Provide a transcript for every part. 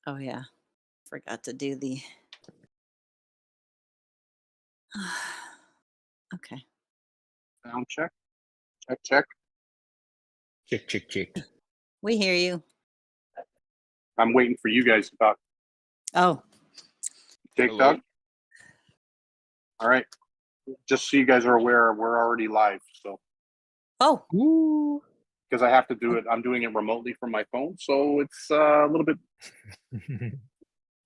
Oh yeah, forgot to do the. Okay. Sound check. Check, check. Chick, chick, chick. We hear you. I'm waiting for you guys to talk. Oh, Jake, Hello. Doug. All right. Just so you guys are aware, we're already live. So, oh, Ooh. because I have to do it, I'm doing it remotely from my phone. So it's a little bit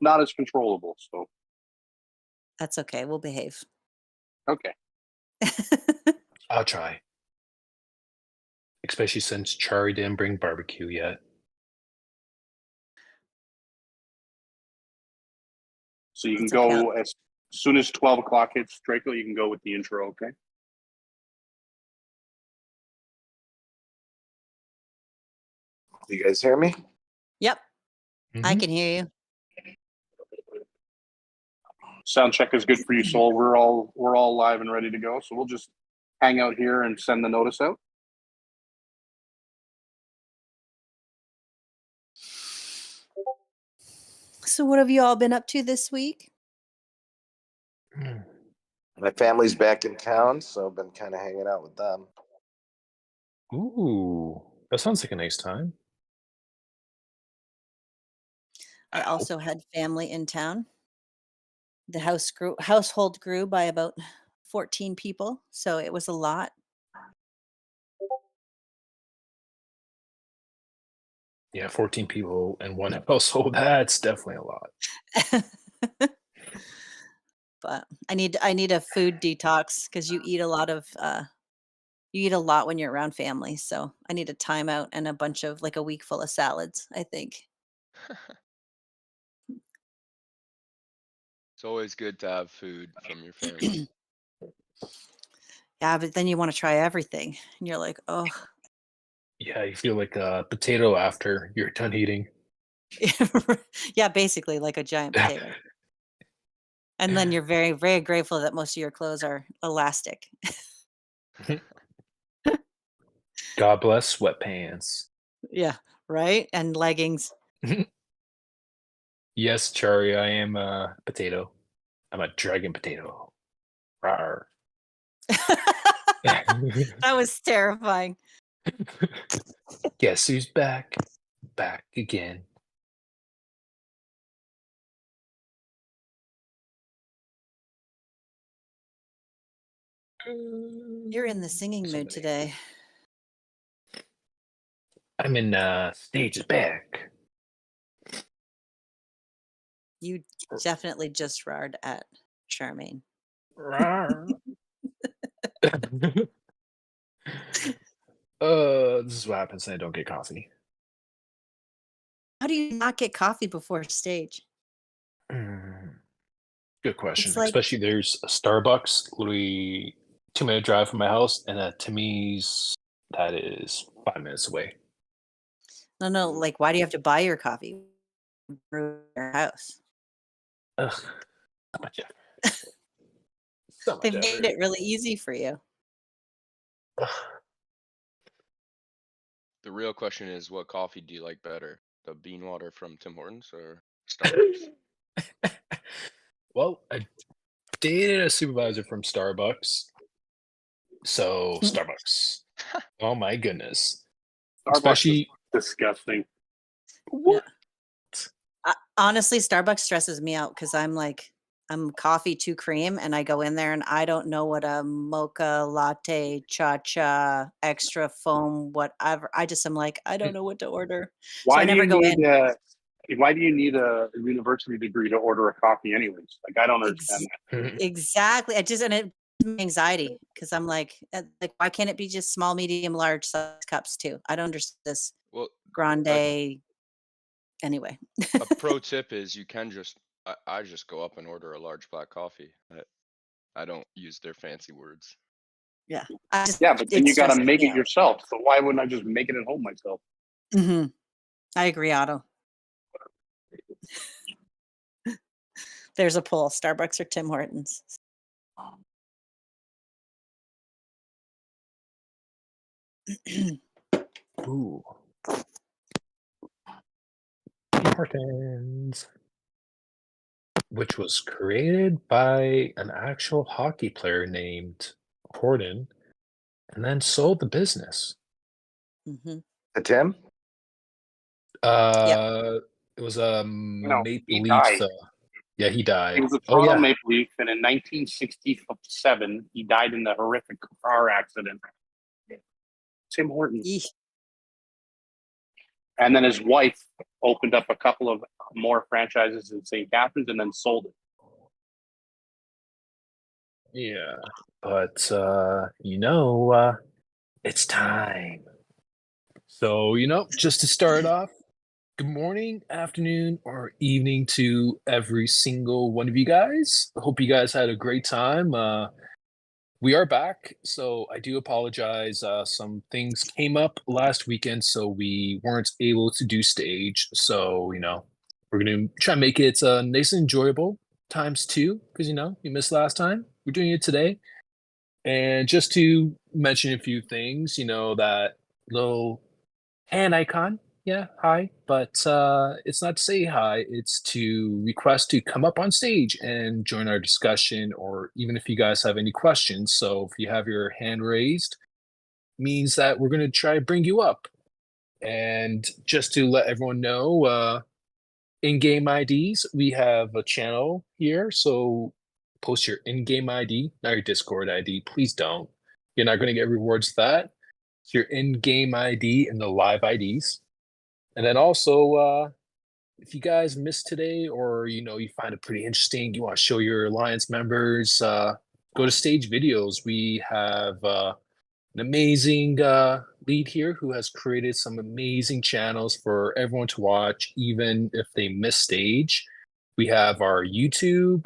not as controllable. So, that's okay. We'll behave. okay. I'll try. Especially since Charlie didn't bring barbecue yet. So you can That's okay. go as soon as 12 o'clock hits, Draco, you can go with the intro. Okay. You guys hear me? Yep, I Mhm. can hear you. Sound check is good for you, Soul. We're all live and ready to go. So we'll just hang out here and send the notice out. So, what have you all been up to this week? Mm. My family's back in town, so I've been kind of hanging out with them. Ooh, that sounds like a nice time. I Ow. also had family in town. The household grew by about 14 people, so it was a lot. Yeah, 14 people in one household. That's definitely a lot. But I need a food detox because you eat a lot when you're around family. So I need a timeout and a bunch of like a week full of salads, I think. It's always good to have food from your family. Yeah, but then you want to try everything. And you're like, oh, Yeah, you feel like a potato after you're done eating. yeah, basically like a giant potato. And then you're very, very grateful that most of your clothes are elastic. God bless sweatpants. Yeah, right? And leggings. Yes, Charlie, I am a potato. I'm a dragon potato. Rawr. That was terrifying. Guess who's back? Back again. You're in the singing mood Somebody. today. I'm in stage is back. You definitely just roared at Charmaine. Rawr. This is what happens when I don't get coffee. How do you not get coffee before stage? Mm, Good question. It's like, Especially there's a Starbucks literally 2 minute drive from my house, and a Timmy's that is 5 minutes away. no, no, like, why do you have to buy your coffee? Brew at your house. Ugh, so much effort. So much They've made effort. it really easy for you. Ugh. The real question is, what coffee do you like better? The bean water from Tim Hortons or Starbucks? Well, I dated a supervisor from Starbucks, so Starbucks. Oh my goodness. Starbucks is Especially disgusting. Yeah. what? Honestly, Starbucks stresses me out because I'm coffee to cream, and I go in there and I don't know what a mocha latte, cha-cha, extra foam, whatever. I just am like, I don't know what to order. So I Why do never you go need in. why do you need a university degree to order a coffee anyways? Like I don't Ex understand exactly. I just and it gives me anxiety because I'm like, why can't it be just small, medium, large size cups too? I don't understand this Well, a, grande anyway. a pro tip is you can I just go up and order a large black coffee. I don't use their fancy words. Yeah. I just Yeah, but then it you got to stresses make me it out. yourself. So why wouldn't I just make it at home myself? Mhm. I agree, Otto. There's a poll, Starbucks or Tim Hortons? Ooh. Spartans, which was created by an actual hockey player named Horton, and then sold the business. Hmm. Tim? It was a No, Maple he Leafs. died. Yeah, he died. He was a Oh Toronto yeah, Maple Leaf, and in 1967, he died in a horrific car accident. Tim Hortons. Eesh. And then his wife opened up a couple of more franchises in St. Catharines and then sold it. yeah. But it's time. So just to start off, good morning, afternoon, or evening to every single one of you guys. I hope you guys had a great time. We are back, so I do apologize. Some things came up last weekend, so we weren't able to do stage. So, we're going to try and make it nice and enjoyable times two, because, you missed last time. We're doing it today. And just to mention a few things, that little hand icon. Yeah, hi. But it's not to say hi, it's to request to come up on stage and join our discussion, or even if you guys have any questions. So if you have your hand raised, means that we're going to try to bring you up. And just to let everyone know, in-game IDs, we have a channel here. So post your in-game ID, not your Discord ID. Please don't. You're not going to get rewards for that. It's your in-game ID and the live IDs. And then also, if you guys missed today, or you find it pretty interesting, you want to show your alliance members, go to Stage Videos. We have an amazing lead here who has created some amazing channels for everyone to watch, even if they miss stage. We have our YouTube,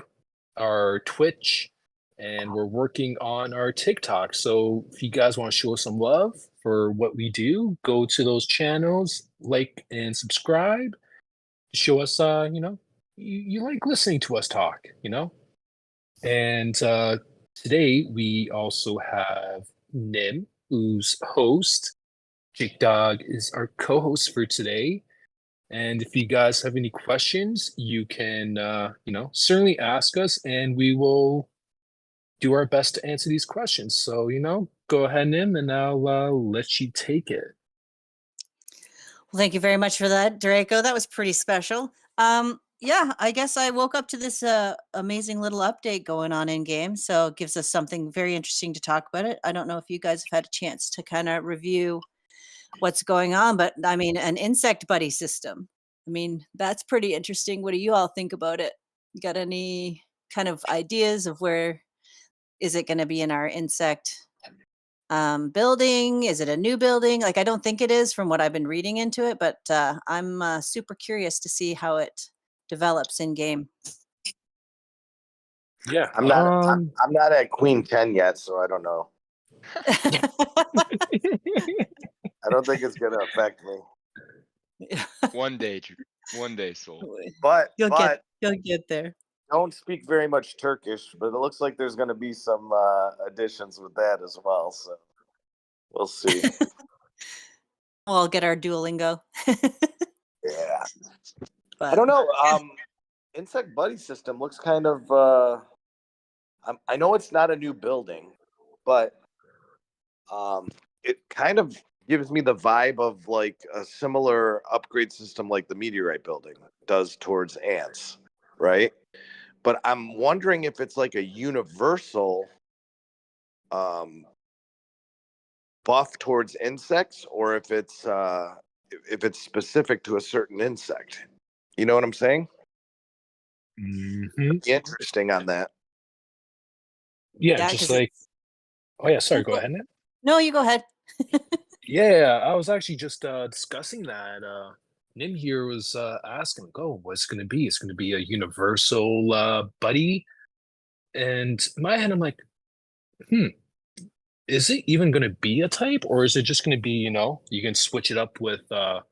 our Twitch, and we're working on our TikTok. So if you guys want to show us some love for what we do, go to those channels, like and subscribe. Show us, you like listening to us talk, And today we also have Nim, who's host. Jake Dog is our co-host for today. And if you guys have any questions, you can, certainly ask us, and we will do our best to answer these questions. So, go ahead, Nim, and I'll let you take it. Well, thank you very much for that, Draco. That was pretty special. Yeah, I guess I woke up to this amazing little update going on in game, so it gives us something very interesting to talk about it. I don't know if you guys have had a chance to kind of review what's going on, but I mean, an insect buddy system. I mean, that's pretty interesting. What do you all think about it? Got any kind of ideas of where is it going to be in our insect building? Is it a new building? Like, I don't think it is from what I've been reading into it, but I'm super curious to see how it develops in game. Yeah, I'm not at Queen 10 yet, so I don't know. I don't think it's gonna affect me. One day, Soul. But you'll get there. don't speak very much Turkish, but it looks like there's gonna be some additions with that as well. So we'll see. We'll get our Duolingo. Yeah. But I don't know. Insect Buddy system looks kind of. I know it's not a new building, but it kind of gives me the vibe of like a similar upgrade system like the Meteorite building does towards ants, right? But I'm wondering if it's like a universal buff towards insects, or if it's specific to a certain insect. You know what I'm saying? Mm-hmm. Interesting on that. Yeah, just like. Oh yeah, sorry. Go ahead, Nim. No, you go ahead. Yeah, I was actually just discussing that. Nim here was asking, what's going to be? It's going to be a universal buddy. And in my head, I'm like, is it even going to be a type? Or is it just going to be, you can switch it up with, if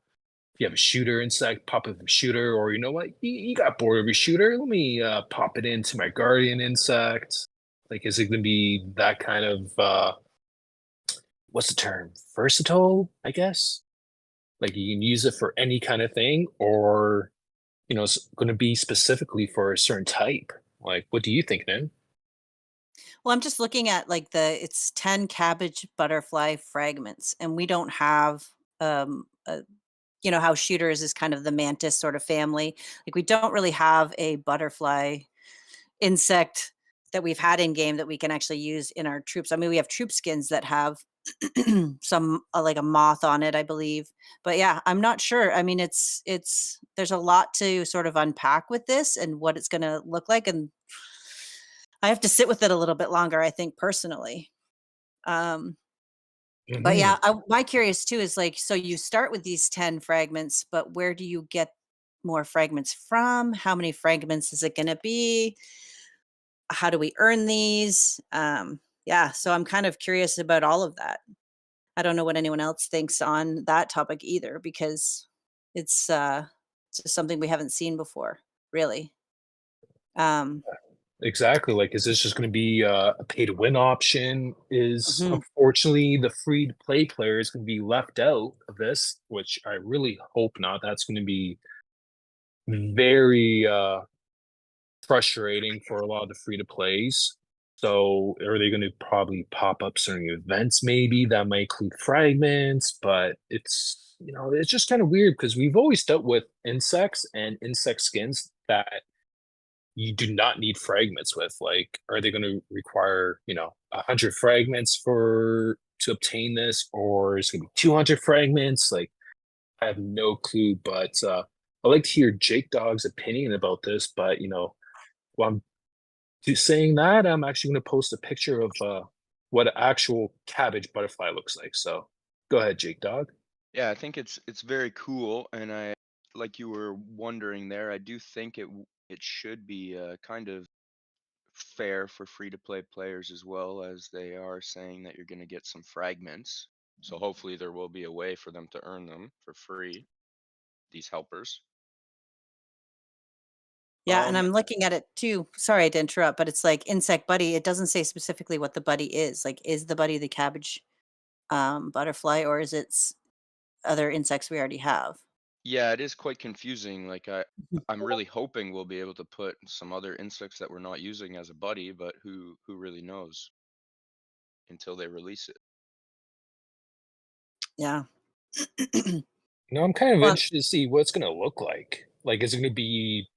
you have a shooter insect, pop it with a shooter, or you know what, you got bored of your shooter, let me pop it into my guardian insect. Like, is it going to be that kind of, what's the term? Versatile, I guess? Like you can use it for any kind of thing, or going to be specifically for a certain type. Like, what do you think, Nin? Well, I'm just looking at like it's 10 cabbage butterfly fragments, and we don't have how shooters is kind of the mantis sort of family. Like we don't really have a butterfly insect that we've had in game that we can actually use in our troops. I mean, we have troop skins that have some like a moth on it, I believe. But yeah, I'm not sure. I mean, it's there's a lot to sort of unpack with this and what it's going to look like, and I have to sit with it a little bit longer, I think personally. But yeah, my curious too is like, so you start with these 10 fragments, but where do you get more fragments from? How many fragments is it going to be? How do we earn these? Yeah, so I'm kind of curious about all of that. I don't know what anyone else thinks on that topic either, because it's just something we haven't seen before, really. Um, Exactly. Like, is this just going to be a pay to win option? Is mhm. unfortunately the free to play players going to be left out of this? Which I really hope not. That's going to be very frustrating for a lot of the free to plays. So, are they going to probably pop up certain events maybe that might include fragments? But it's just kind of weird because we've always dealt with insects and insect skins that you do not need fragments with. Like, are they going to require 100 fragments to obtain this, or is it going to be 200 fragments? Like, I have no clue. But I'd like to hear Jake Dog's opinion about this. But while I'm saying that, I'm actually going to post a picture of what an actual cabbage butterfly looks like. So go ahead, Jake Dog. Yeah, I think it's very cool, and I like you were wondering there. I do think it should be kind of fair for free to play players as well, as they are saying that you're going to get some fragments. So hopefully there will be a way for them to earn them for free. These helpers. Yeah, and Um, I'm looking at it too. Sorry to interrupt, but it's like insect buddy. It doesn't say specifically what the buddy is. Like, is the buddy the cabbage butterfly, or is it other insects we already have? yeah, it is quite confusing. Like Mhm. I'm really hoping we'll be able to put some other insects that we're not using as a buddy, but who really knows until they release it. Yeah. I'm kind of Well, interested to see what it's going to look like. Like, is it going to be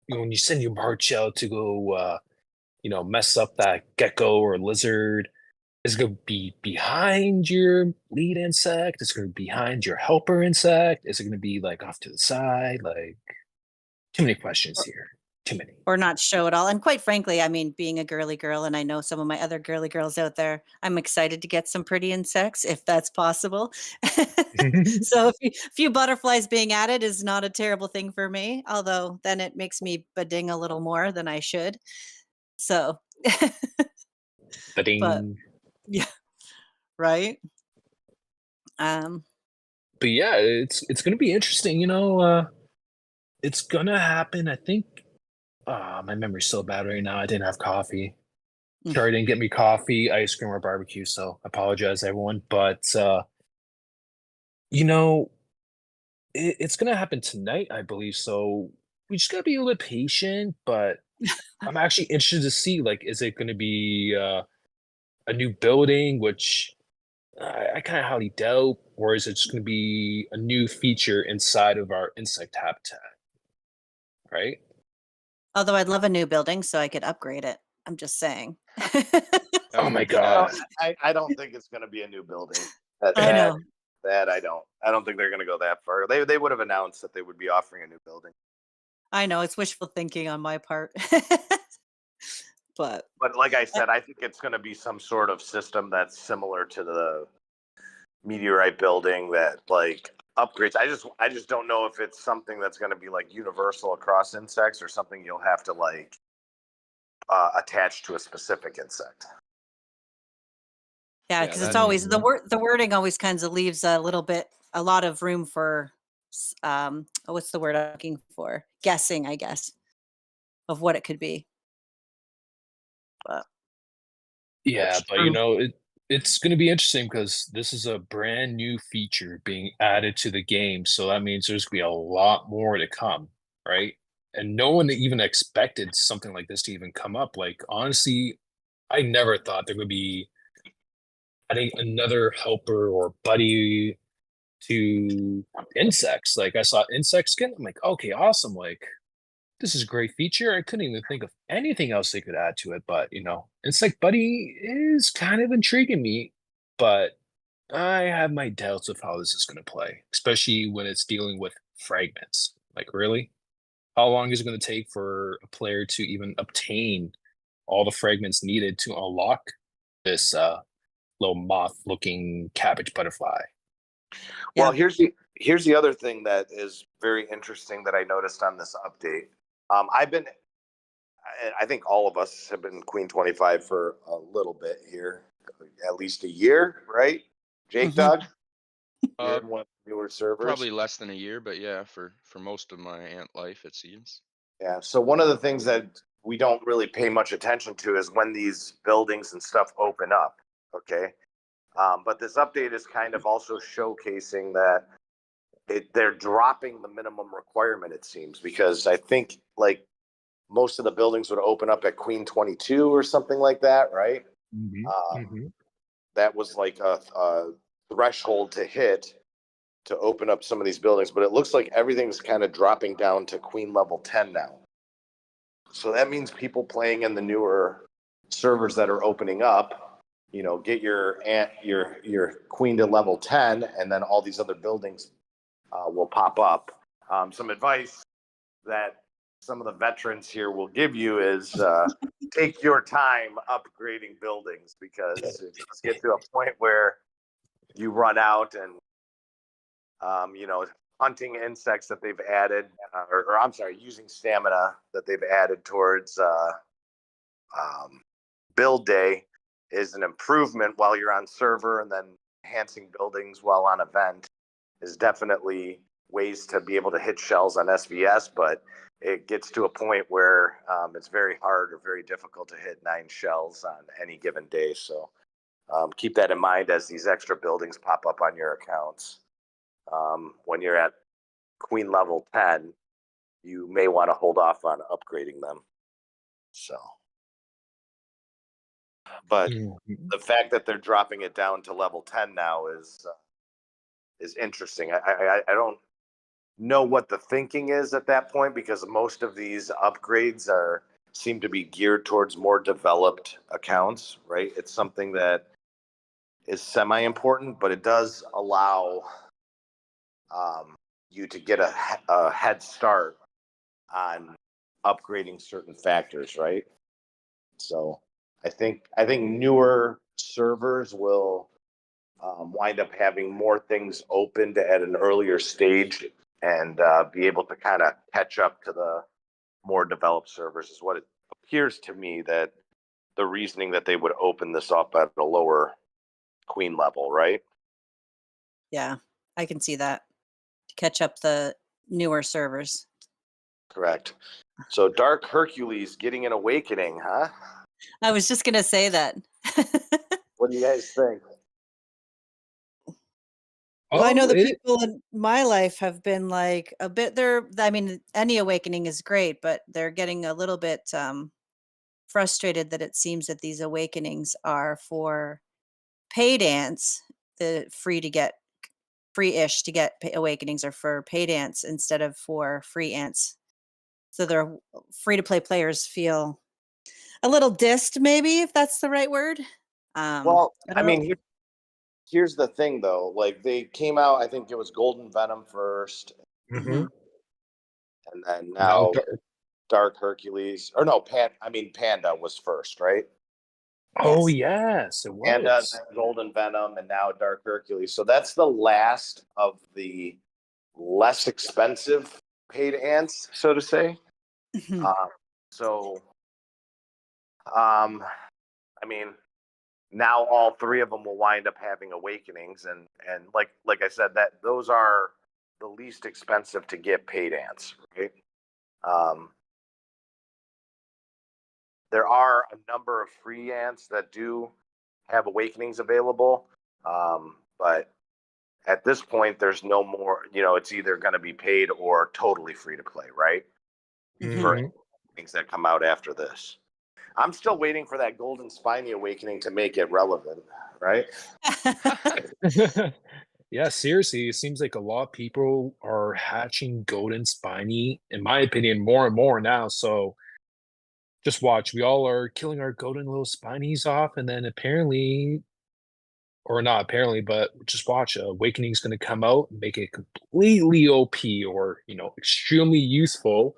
when you send your march out to go mess up that gecko or lizard? Is it going to be behind your lead insect? Is it going to be behind your helper insect? Is it going to be like off to the side? Like, too many questions here. Too many. or not show at all. And quite frankly, I mean, being a girly girl, and I know some of my other girly girls out there, I'm excited to get some pretty insects if that's possible. So a few butterflies being added is not a terrible thing for me, although then it makes me bading a little more than I should. So, but Ba-ding. yeah, right. Um, But yeah, it's going to be interesting. It's going to happen. I think. My memory's so bad right now. I didn't have coffee. Mm. Sorry, didn't get me coffee, ice cream, or barbecue. So I apologize, everyone. But you know, it's gonna happen tonight, I believe. So we just gotta be a little bit patient. But I'm actually interested to see, like, is it gonna be a new building, which I kind of highly doubt, or is it just gonna be a new feature inside of our insect habitat? Right? Although I'd love a new building so I could upgrade it. I'm just saying. That Oh would my be No, god. nice. I don't think it's going to be a new building. That, I that, know. that I don't. I don't think they're going to go that far. They would have announced that they would be offering a new building. I know it's wishful thinking on my part. But But like I said, I think it's going to be some sort of system that's similar to the meteorite building that like upgrades. I just don't know if it's something that's going to be like universal across insects or something you'll have to like attach to a specific insect. yeah, Yeah, because it's that always the wording always kinds of leaves a lot of room for what's the word I'm looking for? Guessing, I guess, of what it could be. But Yeah, That's but true. it's going to be interesting because this is a brand new feature being added to the game, so that means there's going to be a lot more to come. right? And no one even expected something like this to even come up. Like, honestly, I never thought there would be adding another helper or buddy to insects. Like, I saw insect skin. I'm like, okay, awesome. Like, this is a great feature. I couldn't even think of anything else they could add to it. But, Insect Buddy is kind of intriguing me. But I have my doubts of how this is going to play, especially when it's dealing with fragments. Like, really? How long is it going to take for a player to even obtain all the fragments needed to unlock this little moth-looking cabbage butterfly? Well, Yeah. here's the other thing that is very interesting that I noticed on this update. I think all of us have been Queen 25 for a little bit here, at least a year, right? Jake Mhm. Dog, Uh, you're in one of the newer servers. Probably less than a year, but yeah, for most of my ant life, it seems. Yeah. So one of the things that we don't really pay much attention to is when these buildings and stuff open up. Okay. But this update is kind of also showcasing that they're dropping the minimum requirement, it seems, because I think like most of the buildings would open up at Queen 22 or something like that, right? That was like a threshold to hit to open up some of these buildings, but it looks like everything's kind of dropping down to Queen level 10 now. So that means people playing in the newer servers that are opening up, get your Queen to level 10, and then all these other buildings will pop up. Some advice that some of the veterans here will give you is take your time upgrading buildings, because it does get to a point where you run out and hunting insects that they've added, or I'm sorry, using stamina that they've added towards build day is an improvement while you're on server, and then enhancing buildings while on event is definitely ways to be able to hit shells on SVS, but it gets to a point where it's very hard or very difficult to hit 9 shells on any given day. So keep that in mind as these extra buildings pop up on your accounts. When you're at Queen level 10, you may want to hold off on upgrading them. So, but the fact that they're dropping it down to level 10 now is interesting. I don't know what the thinking is at that point, because most of these upgrades seem to be geared towards more developed accounts, right? It's something that is semi-important, but it does allow you to get a head start on upgrading certain factors, right? So I think newer servers will wind up having more things opened at an earlier stage, and be able to kind of catch up to the more developed servers, is what it appears to me, that the reasoning that they would open this up at a lower Queen level, right? Yeah. I can see that. To catch up the newer servers. Correct. So Dark Hercules getting an awakening, huh? I was just gonna say that. What do you guys think? Well, I know the It, people in my life have been like a bit I mean, any awakening is great, but they're getting a little bit frustrated that it seems that these awakenings are for paid ants, the free-ish to get awakenings are for paid ants instead of for free ants. So their free to play players feel a little dissed, maybe, if that's the right word. Well, I I don't know. mean, here's the thing though. Like, they came out, I think it was Golden Venom first, Mhm. and then now now Dark Hercules, or no, Panda was first, right? Oh Yes. yes, it Panda, was. then Golden Venom, and now Dark Hercules. So that's the last of the less expensive paid ants, so to say. Mhm. Um, so, um, I mean, now all 3 of them will wind up having awakenings, and like I said, that those are the least expensive to get paid ants, right? Um, there are a number of free ants that do have awakenings available, but at this point, there's no more, you know, it's either going to be paid or totally free to play, right? For Mhm. things that come out after this. I'm still waiting for that Golden Spiny Awakening to make it relevant, right? Yeah, seriously, it seems like a lot of people are hatching golden spiny, in my opinion, more and more now. So just watch, we all are killing our golden little spinies off, and then apparently, or not apparently, but just watch, Awakening's going to come out and make it completely OP or extremely useful,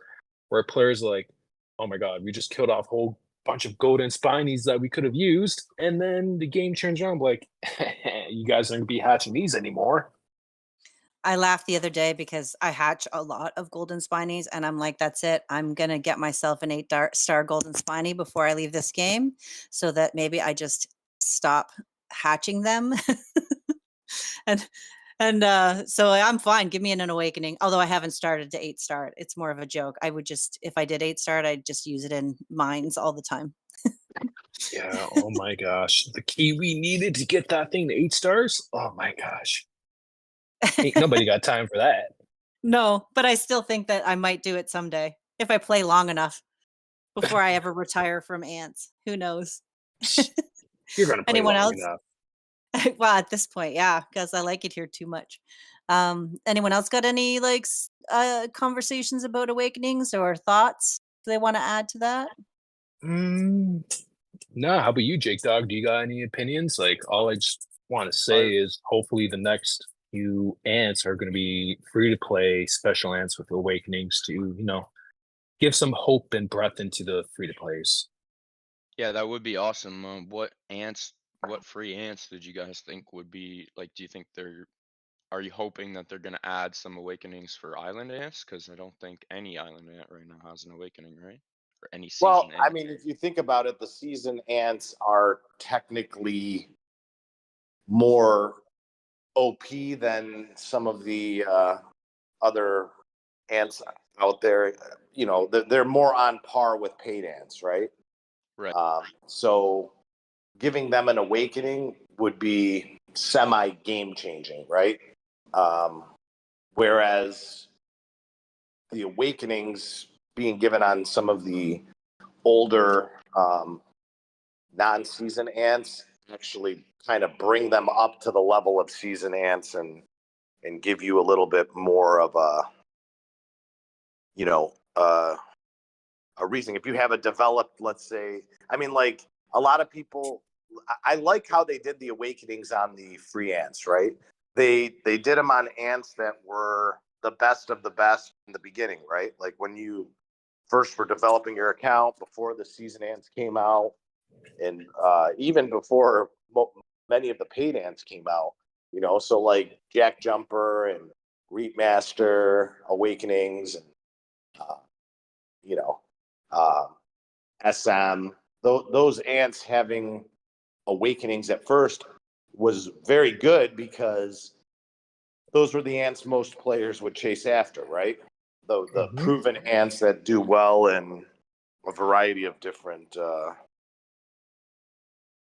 where players are like, oh my god, we just killed off a whole bunch of golden spinies that we could have used, and then the game turns around like, you guys aren't going to be hatching these anymore. I laughed the other day because I hatch a lot of golden spinies, and I'm like, "That's it. I'm gonna get myself an 8-star golden spiny before I leave this game, so that maybe I just stop hatching them." And so I'm fine. Give me an awakening. Although I haven't started to 8-star. It's more of a joke. I would just, if I did 8-star, I'd just use it in mines all the time. Yeah, oh my gosh. The key we needed to get that thing to 8 stars? Oh my gosh. Ain't nobody got time for that. No, but I still think that I might do it someday if I play long enough before I ever retire from ants. Who knows? You're gonna play Anyone long else? enough. Well, at this point, yeah, because I like it here too much. Anyone else got any like conversations about awakenings or thoughts they want to add to that? Mm, no, how about you, Jake Dog? Do you got any opinions? Like, all I just want to say is hopefully the next few ants are going to be free to play special ants with awakenings to, give some hope and breath into the free to plays. Yeah, that would be awesome. What free ants did you guys think would be like? Do you think are you hoping that they're gonna add some awakenings for island ants? Because I don't think any island ant right now has an awakening, right? Or any Well, season I ant. mean, if you think about it, the season ants are technically more OP than some of the other ants out there. You know, they're more on par with paid ants, right? Right. So giving them an awakening would be semi game changing, right? Whereas the awakenings being given on some of the older non-season ants actually kind of bring them up to the level of season ants and give you a little bit more of a a reason. If you have a developed, let's say, I mean, like a lot of people, I like how they did the awakenings on the free ants, right? They did them on ants that were the best of the best in the beginning, right? Like when you first were developing your account before the season ants came out, and even before many of the paid ants came out, so like Jack Jumper and Reapmaster Awakenings and you know SM, those ants having awakenings at first was very good because those were the ants most players would chase after, right? The proven ants that do well in a variety of different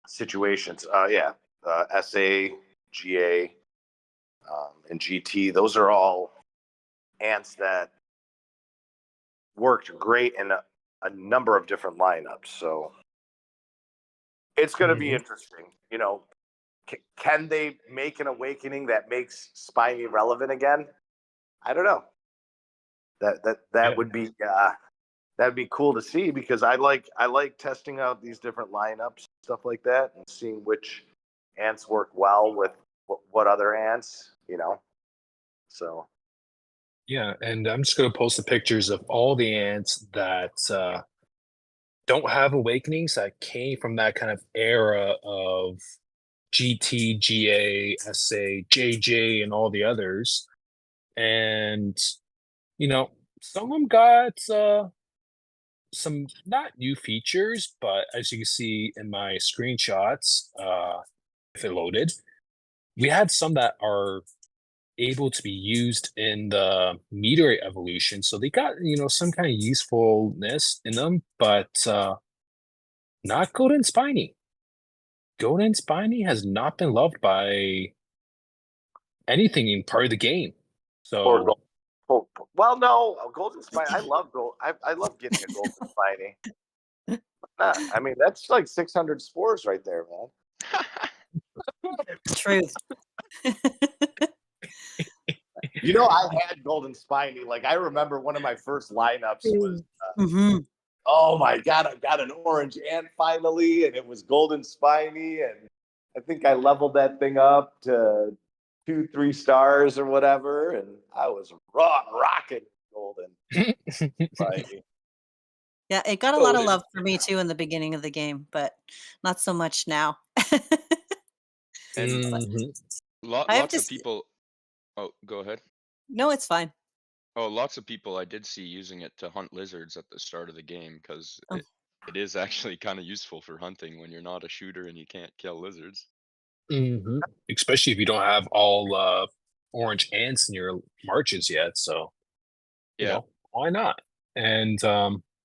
situations. SA, GA, and GT. Those are all ants that worked great in a number of different lineups. So it's going to be interesting. Can they make an awakening that makes Spiny relevant again? I don't know. That would be that'd be cool to see, because I like testing out these different lineups, stuff like that, and seeing which ants work well with what other ants, So Yeah, and I'm just gonna post the pictures of all the ants that don't have awakenings that came from that kind of era of GT, GA, SA, JJ, and all the others. And some of them got some not new features, but as you can see in my screenshots, if it loaded, we had some that are able to be used in the meteorite evolution. So they got, some kind of usefulness in them, but not Golden Spiny. Golden Spiny has not been loved by anything in part of the game. Or So gold. Well, no, a golden spiny. I love gold. I love getting a golden spiny. I mean, that's like 600 spores right there, man. Truth. You know, I had golden spiny. Like, I remember one of my first lineups was, Hmm. oh my god, I got an orange ant finally, and it was golden spiny, and I think I leveled that thing up to 2-3 stars or whatever, and I was rocking golden spiny. Yeah, it got a lot of Golden. love for me too in the beginning of the game, but not so much now. And Mhm. I have lots to of s- people. Oh, go ahead. No, it's fine. Oh, lots of people I did see using it to hunt lizards at the start of the game because Oh. it is actually kind of useful for hunting when you're not a shooter and you can't kill lizards. Mhm. Especially if you don't have all orange ants in your marches yet. So, you Yeah. know, why not? And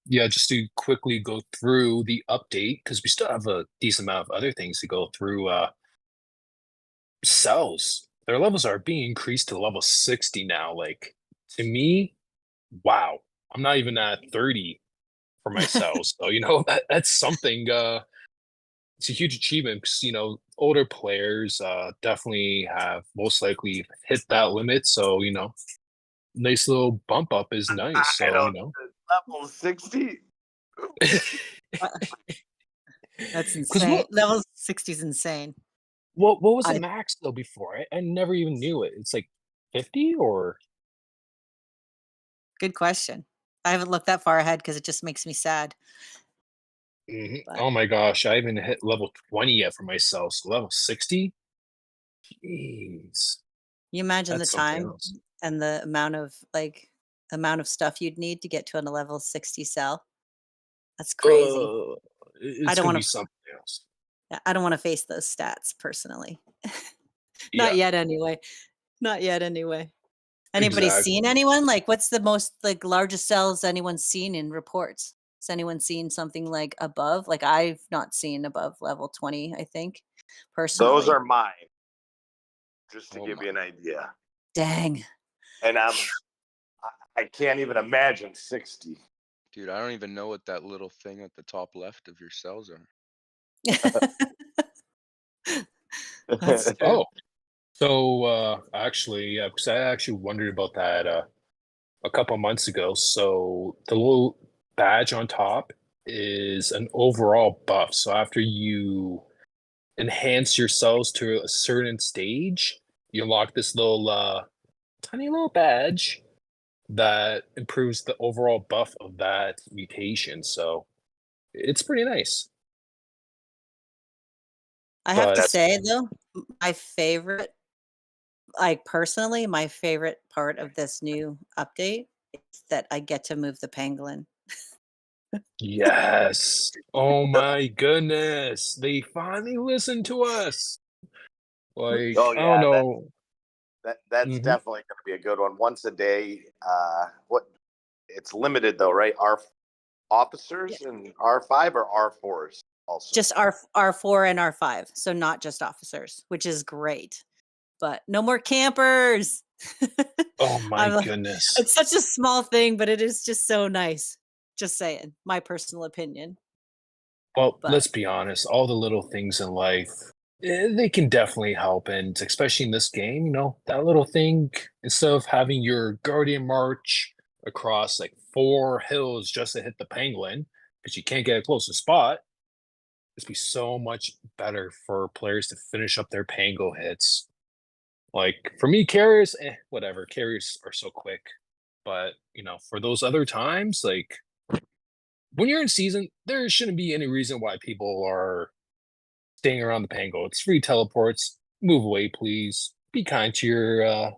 yeah, just to quickly go through the update, because we still have a decent amount of other things to go through. Cells, their levels are being increased to level 60 now. Like, to me, wow. I'm not even at 30 for my cells. So, that's something. It's a huge achievement because older players definitely have most likely hit that limit. So nice little bump up is nice. I So don't level 60. That's because insane. Level 60 is insane. what was the I max though before? I never even knew it. It's like 50 or Good question. I haven't looked that far ahead because it just makes me sad. Mhm. But Oh my gosh, I haven't hit level 20 yet for myself. So level 60? Jeez, you imagine the that's something time else. and the amount of stuff you'd need to get to a level 60 cell. That's crazy. I It's don't gonna want be to. something else. I don't want to face those stats personally. Yeah, Not yet, anyway. Not yet, anyway. Anybody seen exactly. anyone? Like, what's the most largest cells anyone's seen in reports? Has anyone seen something like above? Like, I've not seen above level 20, I think, Those personally. are mine, just to Oh give my. you an idea. Dang. And I can't even imagine 60. Dude, I don't even know what that little thing at the top left of your cells are. That's true. Oh, so actually, yeah, because I actually wondered about that a couple months ago. So the little badge on top is an overall buff. So after you enhance your cells to a certain stage, you unlock this little tiny little badge that improves the overall buff of that mutation. So it's pretty nice. I have to But say, though, my favorite, personally, my favorite part of this new update is that I get to move the pangolin. yes, oh my goodness, they finally listened to us. Like, Oh I don't yeah, know. that's Mhm. definitely going to be a good one. Once a day. What? It's limited though, right? Our officers and R5 or R4s also. Just R4 and R5, so not just officers, which is great. But no more campers. Oh my I'm like, goodness. it's such a small thing, but it is just so nice. Just saying, my personal opinion. Well, But let's be honest, all the little things in life, they can definitely help. And especially in this game, that little thing, instead of having your Guardian March across like 4 hills just to hit the penguin, because you can't get a closer spot, it's be so much better for players to finish up their pango hits. Like for me, carriers, whatever. Carriers are so quick. But for those other times, like when you're in season, there shouldn't be any reason why people are staying around the Pango. It's free teleports. Move away, please. Be kind to your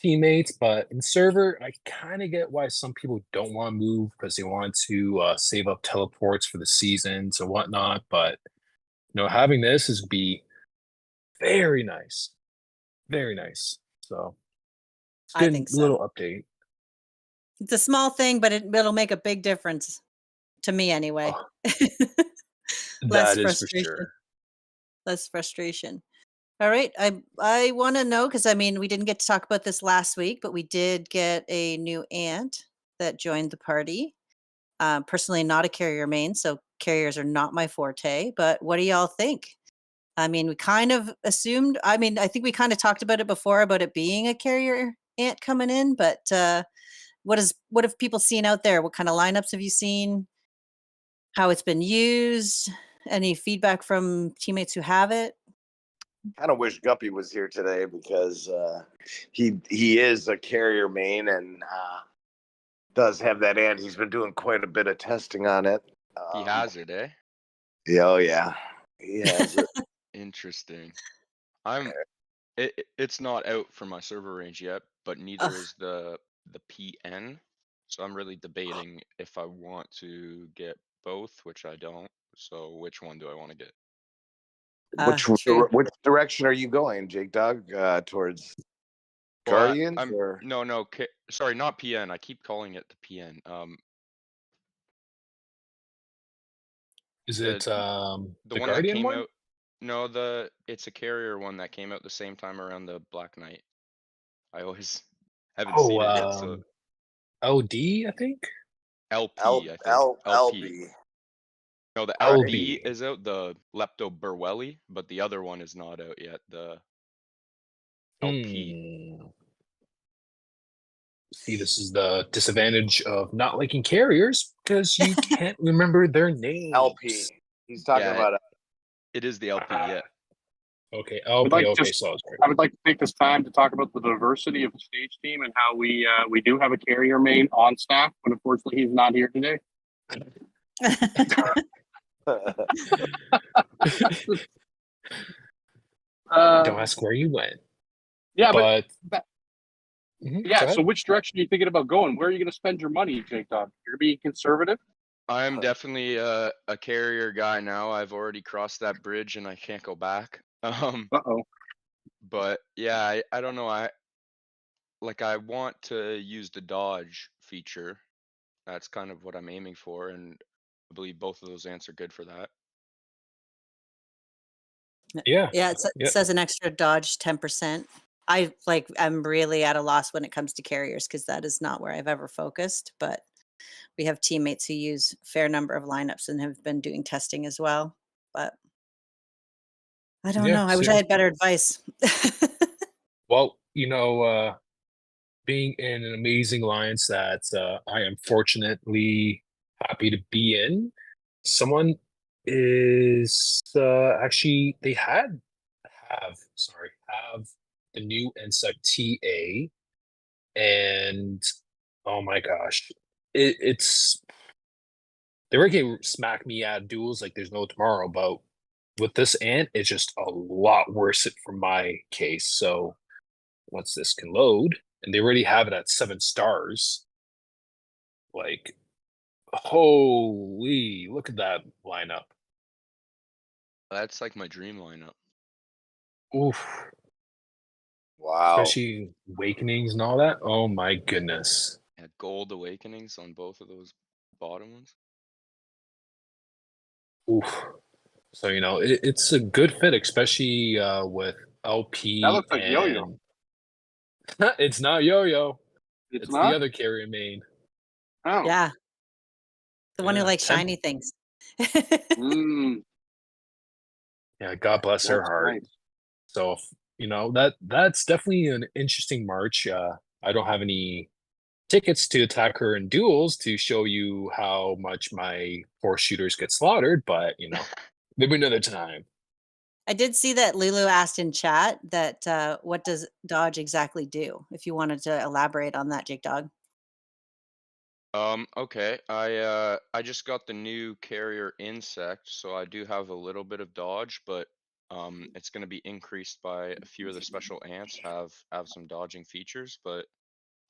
teammates. But in server, I kind of get why some people don't want to move because they want to save up teleports for the seasons and whatnot. But having this is be very nice, very nice. So it's a I good think so. little update. It's a small thing, but it'll make a big difference to me anyway. Oh, Less that is for frustration. sure. Less frustration. All right. I want to know because I mean we didn't get to talk about this last week, but we did get a new aunt that joined the party. Personally, not a carrier main, so carriers are not my forte. But what do y'all think? I mean, we kind of assumed. I mean, I think we kind of talked about it before about it being a carrier aunt coming in. But what have people seen out there? What kind of lineups have you seen? How it's been used? Any feedback from teammates who have it? Kind of wish Guppy was here today because he is a carrier main and does have that, and he's been doing quite a bit of testing on it. He has it, eh? Yeah, oh yeah, he has it. Interesting. It's not out for my server range yet, but neither Ugh. is the PN. So I'm really debating if I want to get both, which I don't. So which one do I want to get? True. Which direction are you going, Jake Dog? Towards Well, Guardians I'm or no, sorry, not PN. I keep calling it the PN. Is The it the the one that Guardian came one? out. No, it's a carrier one that came out the same time around the Black Knight. I always haven't Oh, seen it yet, so LD, I think. LP, I think. LP. LB? No, the All right. LP is out, the Lepto Burwelli, but the other one is not out yet. The LP. See, this is the disadvantage of not liking carriers because you can't remember their names. LP. He's talking Yeah, about it is the LP, yeah. Okay, I'd LP. like Okay, just- so I was right. I would like to take this time to talk about the diversity of the stage team and how we do have a carrier main on staff, but unfortunately he's not here today. Don't ask where you went. Yeah, but yeah. go ahead. So which direction are you thinking about going? Where are you going to spend your money, Jake Dog? You're being conservative. I'm definitely a carrier guy now. I've already crossed that bridge and I can't go back. Uh-oh. But yeah, I don't know. I want to use the dodge feature. That's kind of what I'm aiming for, and I believe both of those ants are good for that. Yeah. Yeah, it says an extra dodge 10%. I'm really at a loss when it comes to carriers because that is not where I've ever focused. But we have teammates who use a fair number of lineups and have been doing testing as well. But I don't know. I wish I had better advice. Well, being in an amazing alliance that I am fortunately happy to be in, someone is actually they have the new insect TA, and oh my gosh, it's they were going to smack me at duels like there's no tomorrow, but with this ant, it's just a lot worse for my case. So once this can load, and they already have it at 7 stars, like holy, look at that lineup. That's like my dream lineup. Oof. Wow. Especially awakenings and all that. Oh my goodness. Yeah, gold awakenings on both of those bottom ones. Oof. So it's a good fit, especially with LP. That looks like Yo-Yo. It's not Yo-Yo. It's the not? other carrier main. Oh. Yeah. The one who Yeah, likes shiny things. Yeah, God bless her That's heart. nice. So that's definitely an interesting March. I don't have any tickets to attack her in duels to show you how much my 4 shooters get slaughtered, but maybe another time. I did see that Lulu asked in chat that what does dodge exactly do? If you wanted to elaborate on that, Jake Dog. Okay. I just got the new carrier insect, so I do have a little bit of dodge, but it's going to be increased by a few of the special ants have some dodging features, but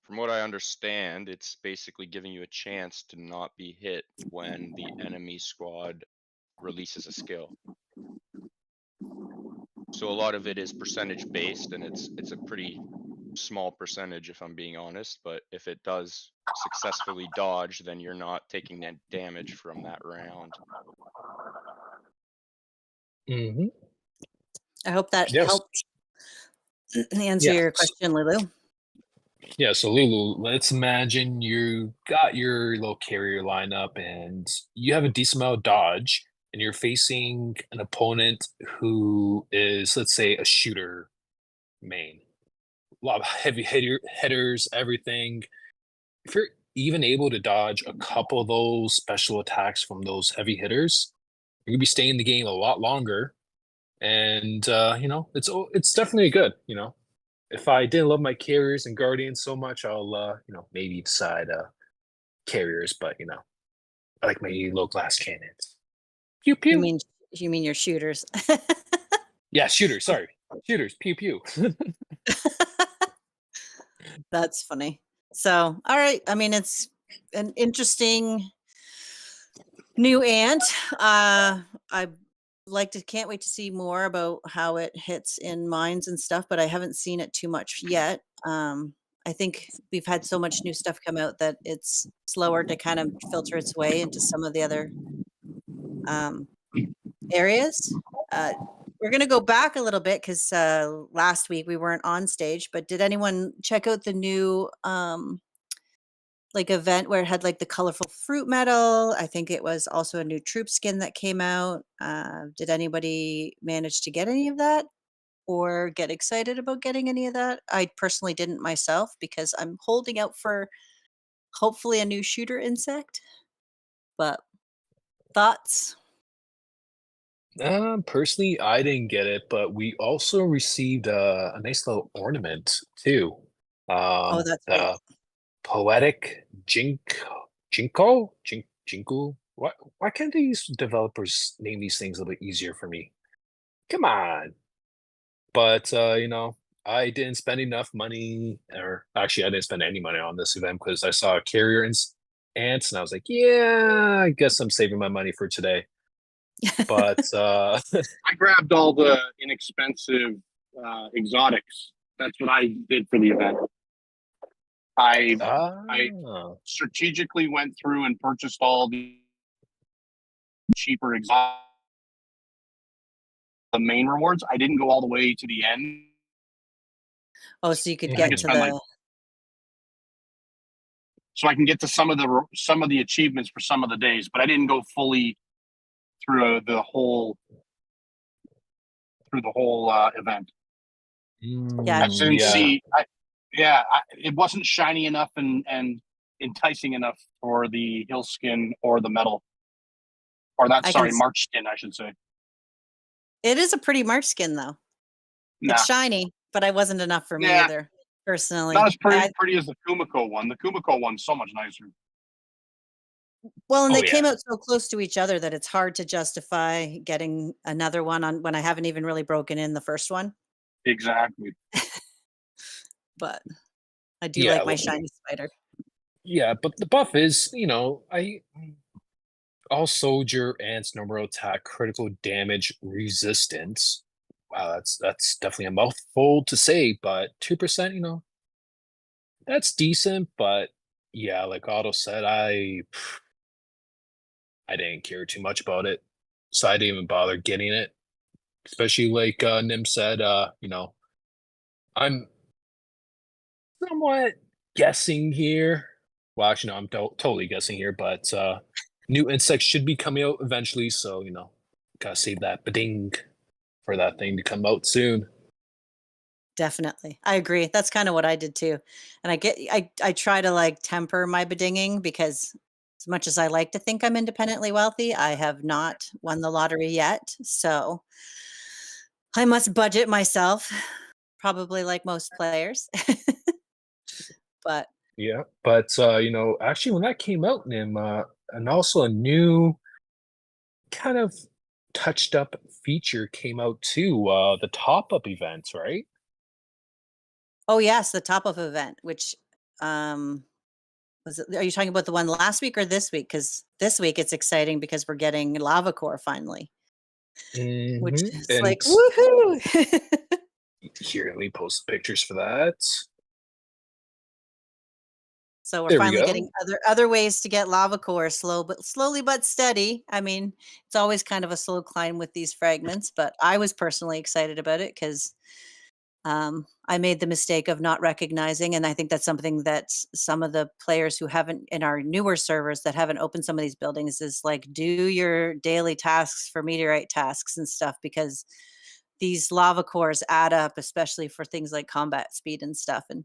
from what I understand, it's basically giving you a chance to not be hit when the enemy squad releases a skill. So a lot of it is percentage based, and it's a pretty small percentage if I'm being honest, but if it does successfully dodge, then you're not taking that damage from that round. Mm-hmm. I hope that Yes. helped answer your Yes. question, Lulu. Yeah, so Lulu, let's imagine you got your little carrier lineup and you have a decent amount of dodge, and you're facing an opponent who is, let's say, a shooter main. A lot of headers, everything. If you're even able to dodge a couple of those special attacks from those heavy hitters, you're gonna be staying in the game a lot longer. And it's definitely good. If I didn't love my carriers and guardians so much, I'll maybe decide carriers, but I like my low glass cannons. Pew You pew. mean your shooters? Yeah, shooters. Sorry, shooters. Pew pew. That's funny. So, all right. I mean, it's an interesting new ant. Can't wait to see more about how it hits in mines and stuff, but I haven't seen it too much yet. I think we've had so much new stuff come out that it's slower to kind of filter its way into some of the other areas. We're going to go back a little bit because last week we weren't on stage, but did anyone check out the new event where it had like the colorful fruit medal? I think it was also a new troop skin that came out. Did anybody manage to get any of that or get excited about getting any of that? I personally didn't myself because I'm holding out for hopefully a new shooter insect. But thoughts? Personally, I didn't get it, but we also received a nice little ornament too. Oh, that's right. The poetic Jinko. Why can't these developers name these things a little bit easier for me? Come on. But I didn't spend enough money, or actually, I didn't spend any money on this event because I saw carrier ants, and I was like, yeah, I guess I'm saving my money for today. But I grabbed all the inexpensive exotics. That's what I did for the event. I strategically went through and purchased all the cheaper exotics. The main rewards. I didn't go all the way to the end. Oh, so you could Yeah, get I to can the. So I can get to some of the achievements for some of the days, but I didn't go fully through the whole event. Yeah, I didn't yeah. see. It wasn't shiny enough and enticing enough for the hill skin or the metal, or March skin, I should say. It is a pretty March skin though. Nah, It's shiny, but it wasn't enough for me Yeah. either, personally. not as pretty as the Kumiko one. The Kumiko one's so much nicer. Well, and Oh, they came yeah. out so close to each other that it's hard to justify getting another one on when I haven't even really broken in the first one. Exactly. But I do Yeah, like my well, shiny spider. Yeah, but the buff is, all soldier ants normal attack critical damage resistance. Wow, that's definitely a mouthful to say, but 2%, that's decent. But yeah, like Otto said, I didn't care too much about it, so I didn't even bother getting it. Especially like Nim said, I'm somewhat guessing here. Well, actually, no, I'm totally guessing here, but new insects should be coming out eventually. So, gotta save that bading for that thing to come out soon. Definitely. I agree. That's kind of what I did too. And I try to like temper my bedinging because as much as I like to think I'm independently wealthy, I have not won the lottery yet. So I must budget myself, probably like most players. But Yeah, but actually, when that came out, Nim, and also a new kind of touched up feature came out too. The top up events, right? oh yes, the top of event, which was it, are you talking about the one last week or this week? Because this week it's exciting because we're getting Lava Core finally, which Mhm. is And like woohoo. here, let me post pictures for that. So we're There we finally go. getting other ways to get lava core slowly but steady. I mean, it's always kind of a slow climb with these fragments, but I was personally excited about it because I made the mistake of not recognizing, and I think that's something that some of the players who haven't in our newer servers that haven't opened some of these buildings is like, do your daily tasks for meteorite tasks and stuff, because these lava cores add up, especially for things like combat speed and stuff. And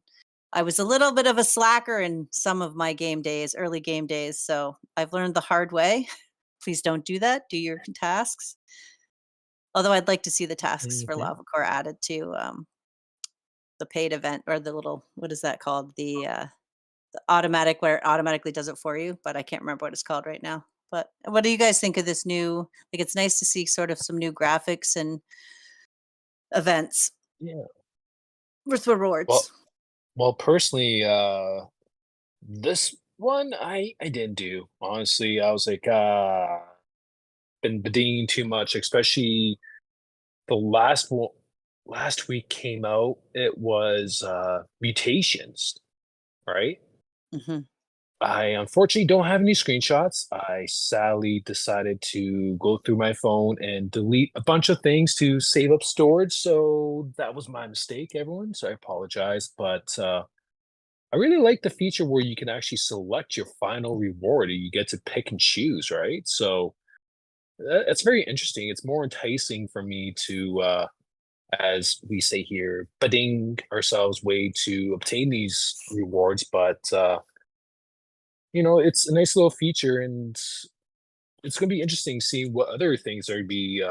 I was a little bit of a slacker in some of my game days, early game days. So I've learned the hard way. Please don't do that. Do your tasks. Although I'd like to see the tasks for Mhm. lava core added to the paid event, or the little, what is that called? The automatic, where it automatically does it for you, but I can't remember what it's called right now. But what do you guys think of this new, like, it's nice to see sort of some new graphics and events Yeah. with rewards. Well, well, personally, this one I didn't do. Honestly, I was like, been bidding too much, especially the last week came out. It was mutations, right? Mhm. I unfortunately don't have any screenshots. I sadly decided to go through my phone and delete a bunch of things to save up storage. So that was my mistake, everyone. So I apologize. But I really like the feature where you can actually select your final reward and you get to pick and choose, right? So that's very interesting. It's more enticing for me to, as we say here, bidding ourselves way to obtain these rewards. But it's a nice little feature, and it's going to be interesting seeing what other things are be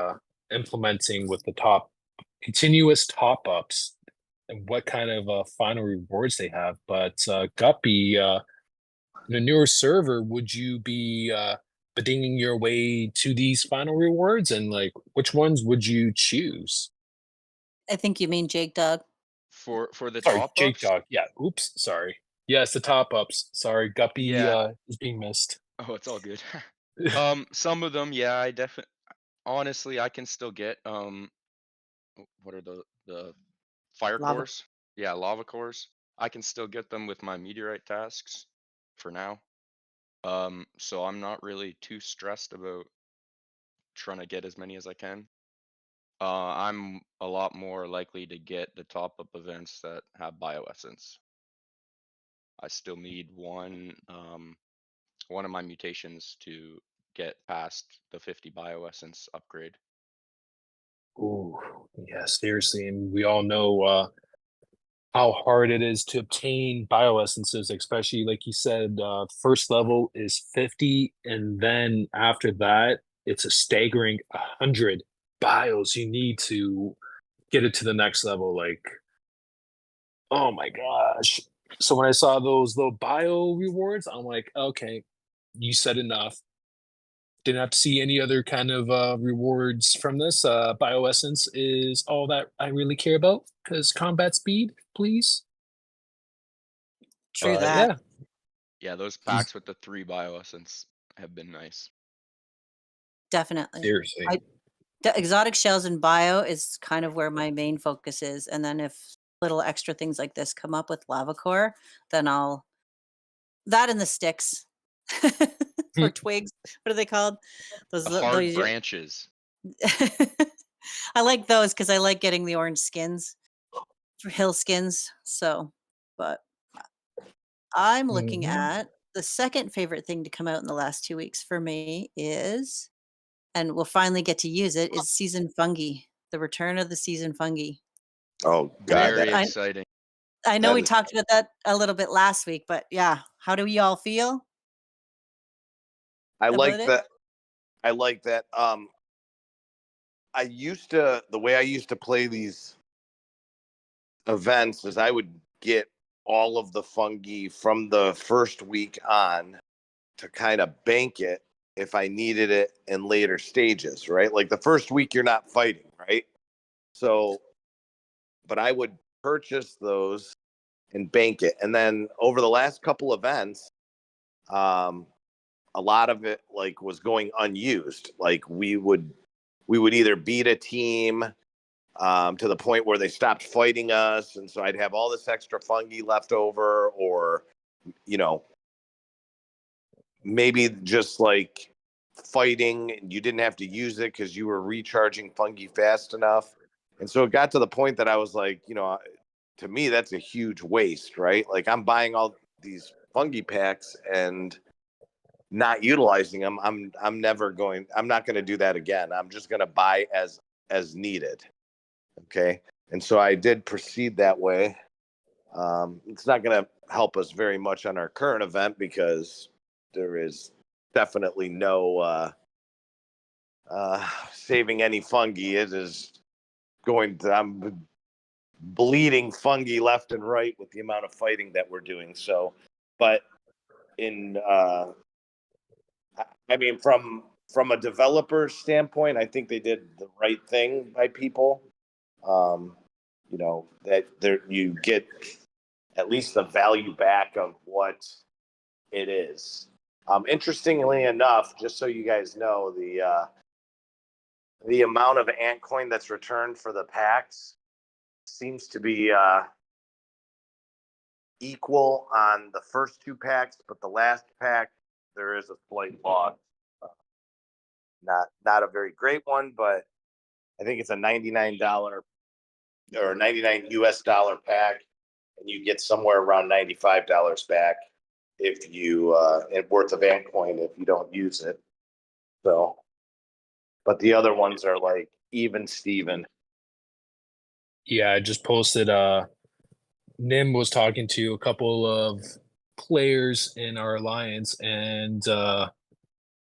implementing with the top continuous top ups and what kind of final rewards they have. But Guppy, in a newer server, would you be bidding your way to these final rewards, and like which ones would you choose? I think you mean Jake Dog. For the Sorry, top Jake ups, Dog. Yeah. Oops. Sorry. Yes, the top ups. Sorry, Guppy yeah. is being missed. Oh, it's all good. Some of them, yeah, I definitely honestly I can still get what are the fire Lava. cores? Yeah, lava cores. I can still get them with my meteorite tasks for now. So I'm not really too stressed about trying to get as many as I can. I'm a lot more likely to get the top up events that have bioessence. I still need one of my mutations to get past the 50 bioessence upgrade. Ooh, yeah, seriously, and we all know how hard it is to obtain bioessences, especially like you said, first level is 50, and then after that, it's a staggering 100 bios you need to get it to the next level. Like, oh my gosh. So when I saw those little bio rewards, I'm like, okay, you said enough. Didn't have to see any other kind of rewards from this. Bioessence is all that I really care about because combat speed, please. True that. Yeah, Yeah, those packs with the 3 bioessence have been nice. Definitely. seriously. The exotic shells and bio is kind of where my main focus is, and then if little extra things like this come up with lava core, then I'll that and the sticks or twigs. What are they called? The Those hard those branches. I like those because I like getting the orange skins for hill skins. So, but I'm looking Mhm. at the second favorite thing to come out in the last 2 weeks for me is, and we'll finally get to use it, is season fungi, the return of the season fungi. Oh And God, Very that exciting. I know that we is. talked about that a little bit last week, but yeah, how do y'all feel I about like it? that. I like that. The way I used to play these events is I would get all of the fungi from the first week on to kind of bank it if I needed it in later stages, right? Like the first week you're not fighting, right? So, but I would purchase those and bank it. And then over the last couple events, um, a lot of it like was going unused. Like we would either beat a team to the point where they stopped fighting us, and so I'd have all this extra fungi left over, or you know, maybe just like fighting, you didn't have to use it because you were recharging fungi fast enough. And so it got to the point that I was like, to me, that's a huge waste, right? Like I'm buying all these fungi packs and not utilizing them. I'm not going to do that again. I'm just going to buy as needed. Okay. And so I did proceed that way. It's not going to help us very much on our current event because there is definitely no saving any fungi. It is I'm bleeding fungi left and right with the amount of fighting that we're doing. So, but I mean, from a developer standpoint, I think they did the right thing by people. That there you get at least the value back of what it is. Interestingly enough, just so you guys know, the amount of ant coin that's returned for the packs seems to be equal on the first two packs, but the last pack there is a slight loss. Not a very great one, but I think it's a $99 or $99 pack, and you get somewhere around $95 back if you worth of ant coin if you don't use it. So, but the other ones are like even Steven. Yeah, I just posted Nim was talking to a couple of players in our alliance and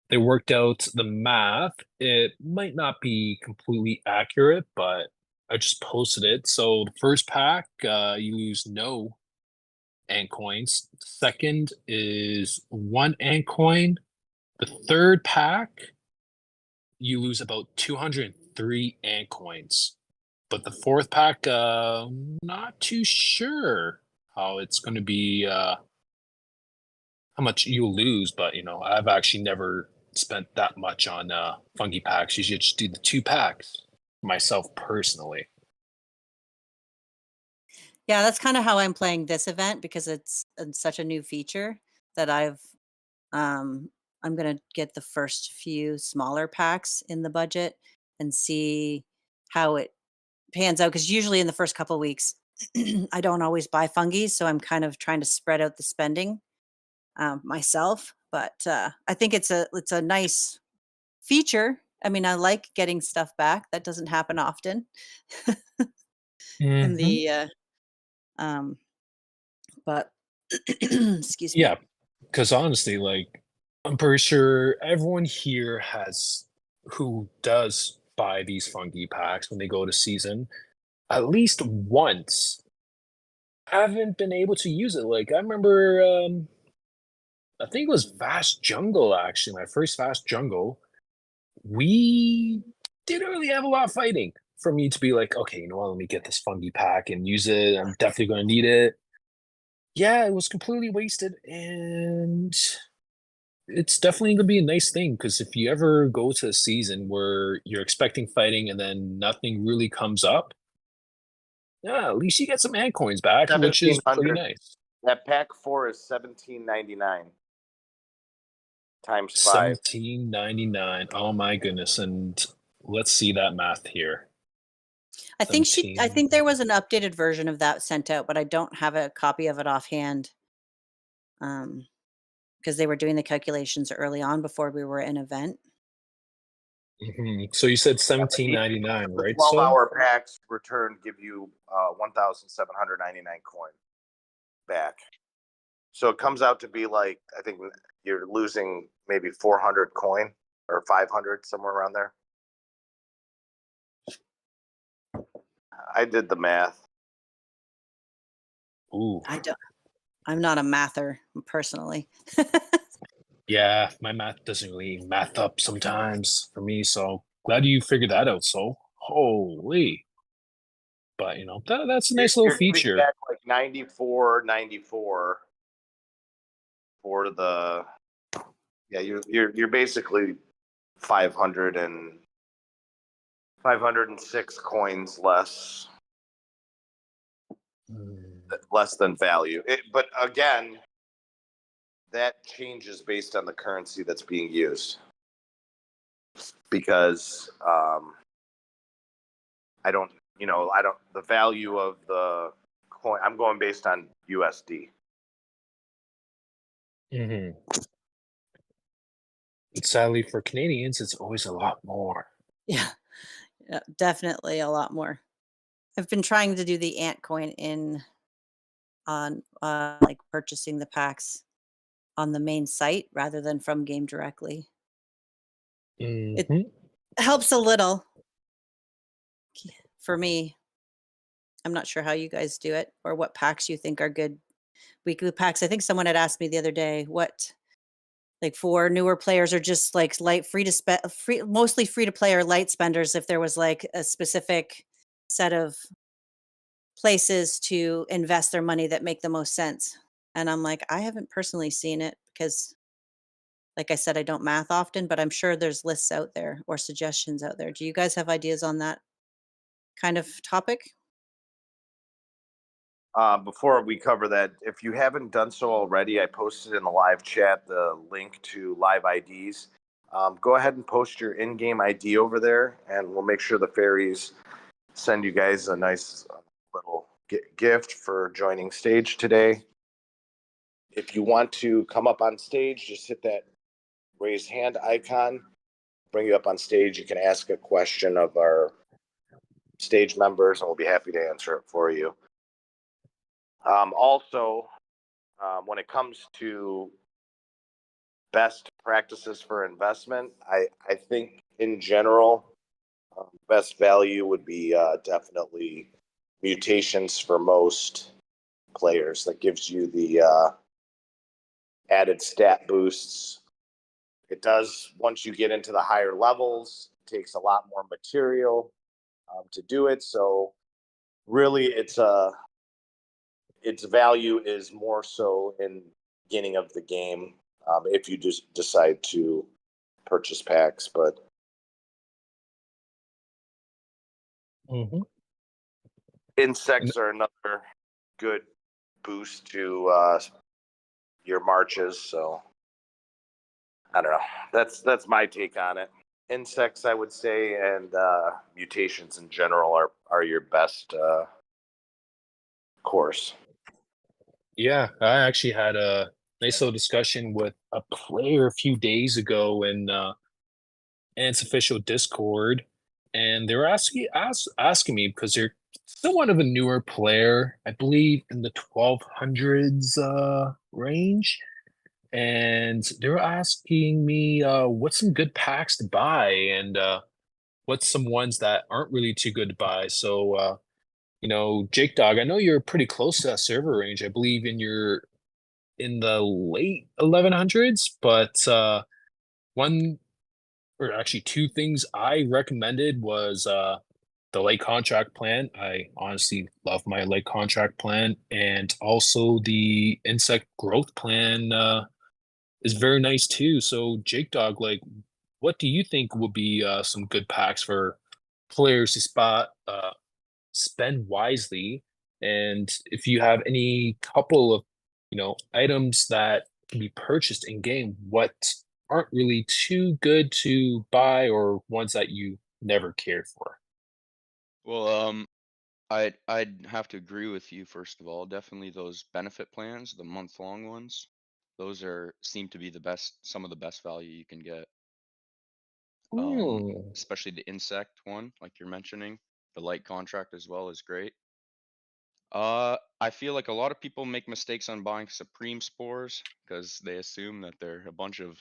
they worked out the math. It might not be completely accurate, but I just posted it. So the first pack, you lose no ant coins. The second is 1 ant coin. The third pack, you lose about 203 ant coins. But the fourth pack, not too sure how it's going to be, how much you'll lose. But, I've actually never spent that much on fungi packs. Usually just do the 2 packs myself personally. Yeah, that's kind of how I'm playing this event because it's such a new feature that I'm going to get the first few smaller packs in the budget and see how it pans out. Because usually in the first couple weeks, I don't always buy fungi, so I'm kind of trying to spread out the spending myself. But I think it's a nice feature. I mean, I like getting stuff back. That doesn't happen often. And the but excuse me. Yeah, because honestly, I'm pretty sure everyone here who does buy these fungi packs when they go to season, at least once, haven't been able to use it. Like I remember, I think it was Vast Jungle actually, my first Vast Jungle. We didn't really have a lot of fighting for me to be like, okay, you know what, let me get this fungi pack and use it. I'm definitely going to need it. Yeah, it was completely wasted, and it's definitely gonna be a nice thing because if you ever go to a season where you're expecting fighting and then nothing really comes up, yeah, at least you get some ant coins back, which is pretty 1,700. nice. That pack 4 is $17.99 times 5. 17.99. Oh my goodness! And let's see that math here. I think there was an updated version of that sent out, but I don't have a copy of it offhand. Because they were doing the calculations early on before we were in event. So you said 17.99, right? 12-hour packs returned give you 1,799 coin back. So it comes out to be like, I think you're losing maybe 400 coin or 500, somewhere around there. I did the math. Ooh. I'm not a mather personally. Yeah, my math doesn't really math up sometimes for me, so glad you figured that out. So holy, but that's a nice little feature. Back like 94 for the you're basically 506 coins less than value. But again, that changes based on the currency that's being used. Because I don't, the value of the coin, I'm going based on USD. Mm-hmm. Sadly for Canadians, it's always a lot more. Yeah, definitely a lot more. I've been trying to do the ant coin on like purchasing the packs on the main site rather than from game directly. It Mm-hmm. helps a little for me. I'm not sure how you guys do it or what packs you think are good weekly packs. I think someone had asked me the other day what like for newer players or just like light free to spend free mostly free to play or light spenders if there was like a specific set of places to invest their money that make the most sense. And I'm like, I haven't personally seen it because like I said, I don't math often, but I'm sure there's lists out there or suggestions out there. Do you guys have ideas on that kind of topic? Before we cover that, if you haven't done so already, I posted in the live chat the link to live IDs. Go ahead and post your in-game ID over there, and we'll make sure the fairies send you guys a nice little gift for joining stage today. If you want to come up on stage, just hit that raise hand icon, bring you up on stage. You can ask a question of our stage members, and we'll be happy to answer it for you. Also, when it comes to best practices for investment, I think in general, best value would be definitely mutations for most players. That gives you the added stat boosts. It does, once you get into the higher levels, it takes a lot more material to do it. So really its value is more so in the beginning of the game if you just decide to purchase packs. But Mm-hmm. insects are another good boost to your marches. So I don't know. That's my take on it. Insects, I would say, and mutations in general are your best course. Yeah, I actually had a nice little discussion with a player a few days ago in Ants official Discord, and they were asking me because they're somewhat of a newer player, I believe in the 1200s range, and they were asking me what's some good packs to buy and what's some ones that aren't really too good to buy. So Jake Dog, I know you're pretty close to that server range. I believe in the late 1100s, but one or actually two things I recommended was the late contract plan. I honestly love my late contract plan, and also the insect growth plan is very nice too. So Jake Dog, like, what do you think would be some good packs for players to spend wisely? And if you have any couple of items that can be purchased in game, what aren't really too good to buy or ones that you never cared for? Well, I'd have to agree with you first of all. Definitely those benefit plans, the month-long ones. Those seem to be some of the best value you can get. Hmm. Especially the insect one, like you're mentioning. The light contract as well is great. I feel like a lot of people make mistakes on buying Supreme spores because they assume that they're a bunch of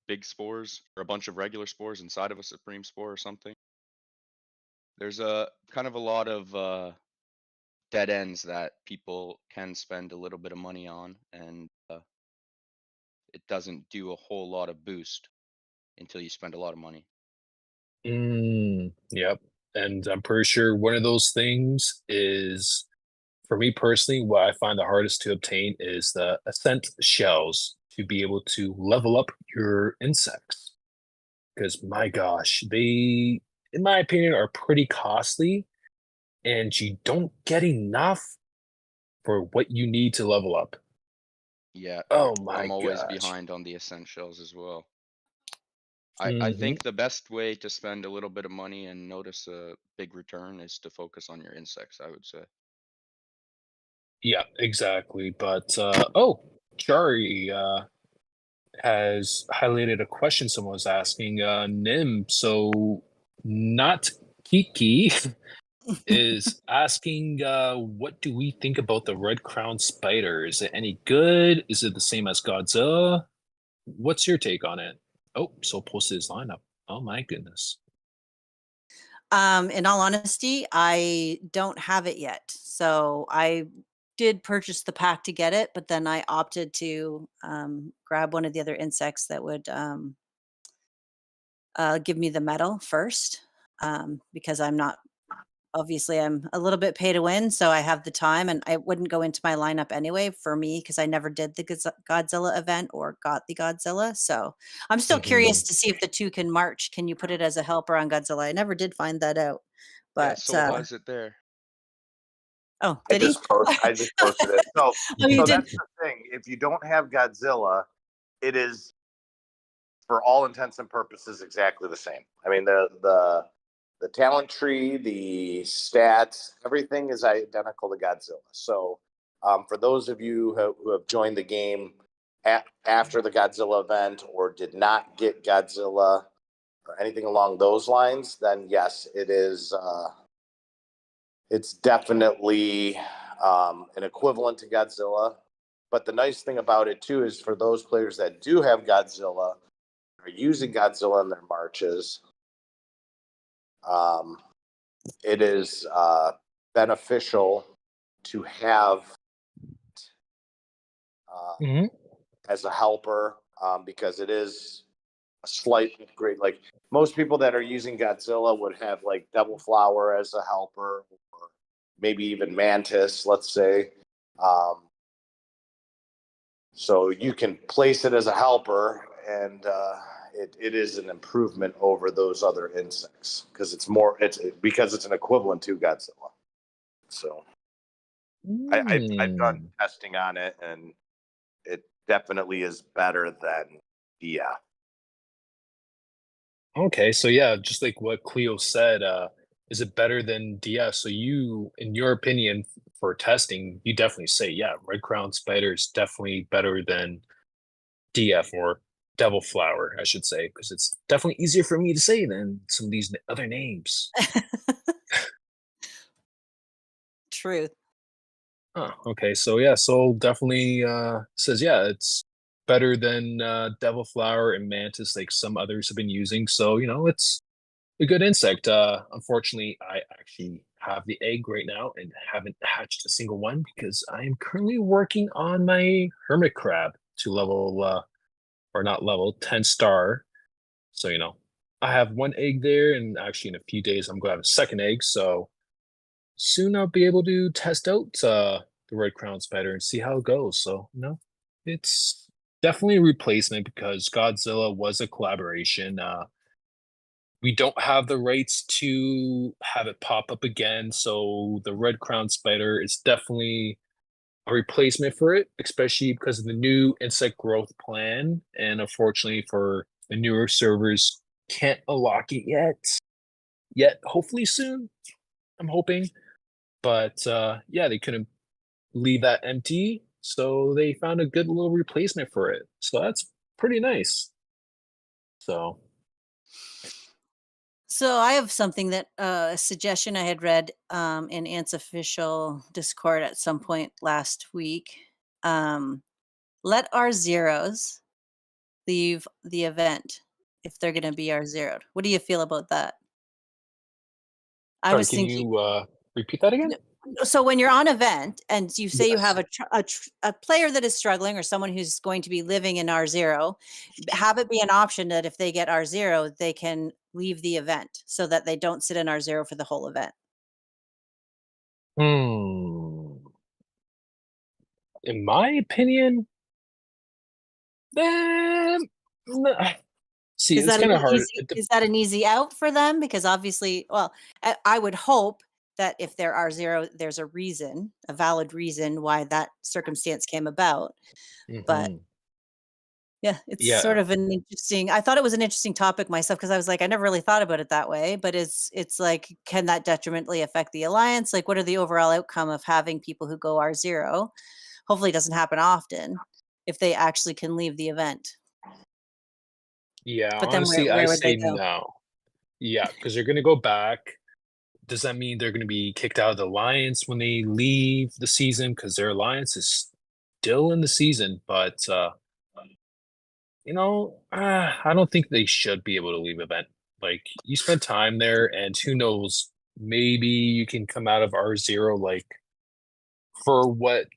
big spores or a bunch of regular spores inside of a Supreme spore or something. There's a kind of a lot of dead ends that people can spend a little bit of money on, and it doesn't do a whole lot of boost until you spend a lot of money. Yep. And I'm pretty sure one of those things is, for me personally, what I find the hardest to obtain is the ascent shells to be able to level up your insects. Because my gosh, they, in my opinion, are pretty costly, and you don't get enough for what you need to level up. Yeah, Oh my I'm always gosh. behind on the essentials as well. I Mhm. think the best way to spend a little bit of money and notice a big return is to focus on your insects, I would say. Yeah, exactly. But oh, Chari has highlighted a question someone was asking. Nim, so not Kiki is asking, what do we think about the red crown spider? Is it any good? Is it the same as Godzilla? What's your take on it? Oh, so posted his lineup. Oh my goodness. In all honesty, I don't have it yet. So I did purchase the pack to get it, but then I opted to grab one of the other insects that would give me the medal first, because I'm not obviously I'm a little bit pay to win, so I have the time, and I wouldn't go into my lineup anyway for me because I never did the Godzilla event or got the Godzilla. So I'm still curious to see if the two can march. Can you put it as a helper on Godzilla? I never did find that out. Yeah, But Soul has it there. oh, did he? I just posted it. So Oh, you so did. that's the thing. If you don't have Godzilla, it is for all intents and purposes exactly the same. I mean the talent tree, the stats, everything is identical to Godzilla. So for those of you who have joined the game after the Godzilla event or did not get Godzilla or anything along those lines, then yes, it is. It's definitely an equivalent to Godzilla. But the nice thing about it too is for those players that do have Godzilla, are using Godzilla in their marches. It is beneficial to have Mhm. as a helper because it is a slight upgrade. Like most people that are using Godzilla would have like Devil Flower as a helper, or maybe even Mantis, let's say. Um, so you can place it as a helper, and it is an improvement over those other insects because because it's an equivalent to Godzilla. So I've done Mm. testing on it, and it definitely is better than DF. Okay, so yeah, just like what Cleo said, is it better than DS? So you, in your opinion, for testing, you definitely say, yeah, Red Crown Spider is definitely better than DF or Devil Flower, I should say, because it's definitely easier for me to say than some of these other names. Truth. Oh, okay. So yeah, Soul definitely says yeah, it's better than Devil Flower and Mantis, like some others have been using. So it's a good insect. Unfortunately, I actually have the egg right now and haven't hatched a single one because I am currently working on my hermit crab to level or not level 10 star. So I have one egg there, and actually in a few days I'm gonna have a second egg. So soon I'll be able to test out the red crown spider and see how it goes. So it's definitely a replacement because Godzilla was a collaboration. We don't have the rights to have it pop up again, so the red crown spider is definitely a replacement for it, especially because of the new insect growth plan. And unfortunately for the newer servers, can't unlock it yet. Yet, hopefully soon. I'm hoping. But yeah, they couldn't leave that empty, so they found a good little replacement for it. So that's pretty nice. So So I have something that a suggestion I had read in Ant's official Discord at some point last week. Let our zeros leave the event if they're going to be our zeroed. What do you feel about that? I sorry, was can thinking. you repeat that again? So when you're on event and you say you Yes. have a player that is struggling or someone who's going to be living in R0, have it be an option that if they get R0, they can leave the event so that they don't sit in R0 for the whole event. In my opinion, eh, see, Is it's that an kind of hard. easy is that an easy out for them? Because obviously, well, I would hope that if there are 0, there's a reason, a valid reason why that circumstance came about. But Mhm. yeah, it's sort Yeah. of an interesting I thought it was an interesting topic myself because I was like, I never really thought about it that way, but it's like, can that detrimentally affect the alliance? Like, what are the overall outcome of having people who go R0? Hopefully, it doesn't happen often if they actually can leave the event. Yeah, But then honestly, I where would they say go? no. Yeah, because 'cause they're gonna go back. Does that mean they're gonna be kicked out of the alliance when they leave the season? Because their alliance is still in the season, but, I don't think they should be able to leave event. Like, you spend time there, and who knows, maybe you can come out of R0, like, for what,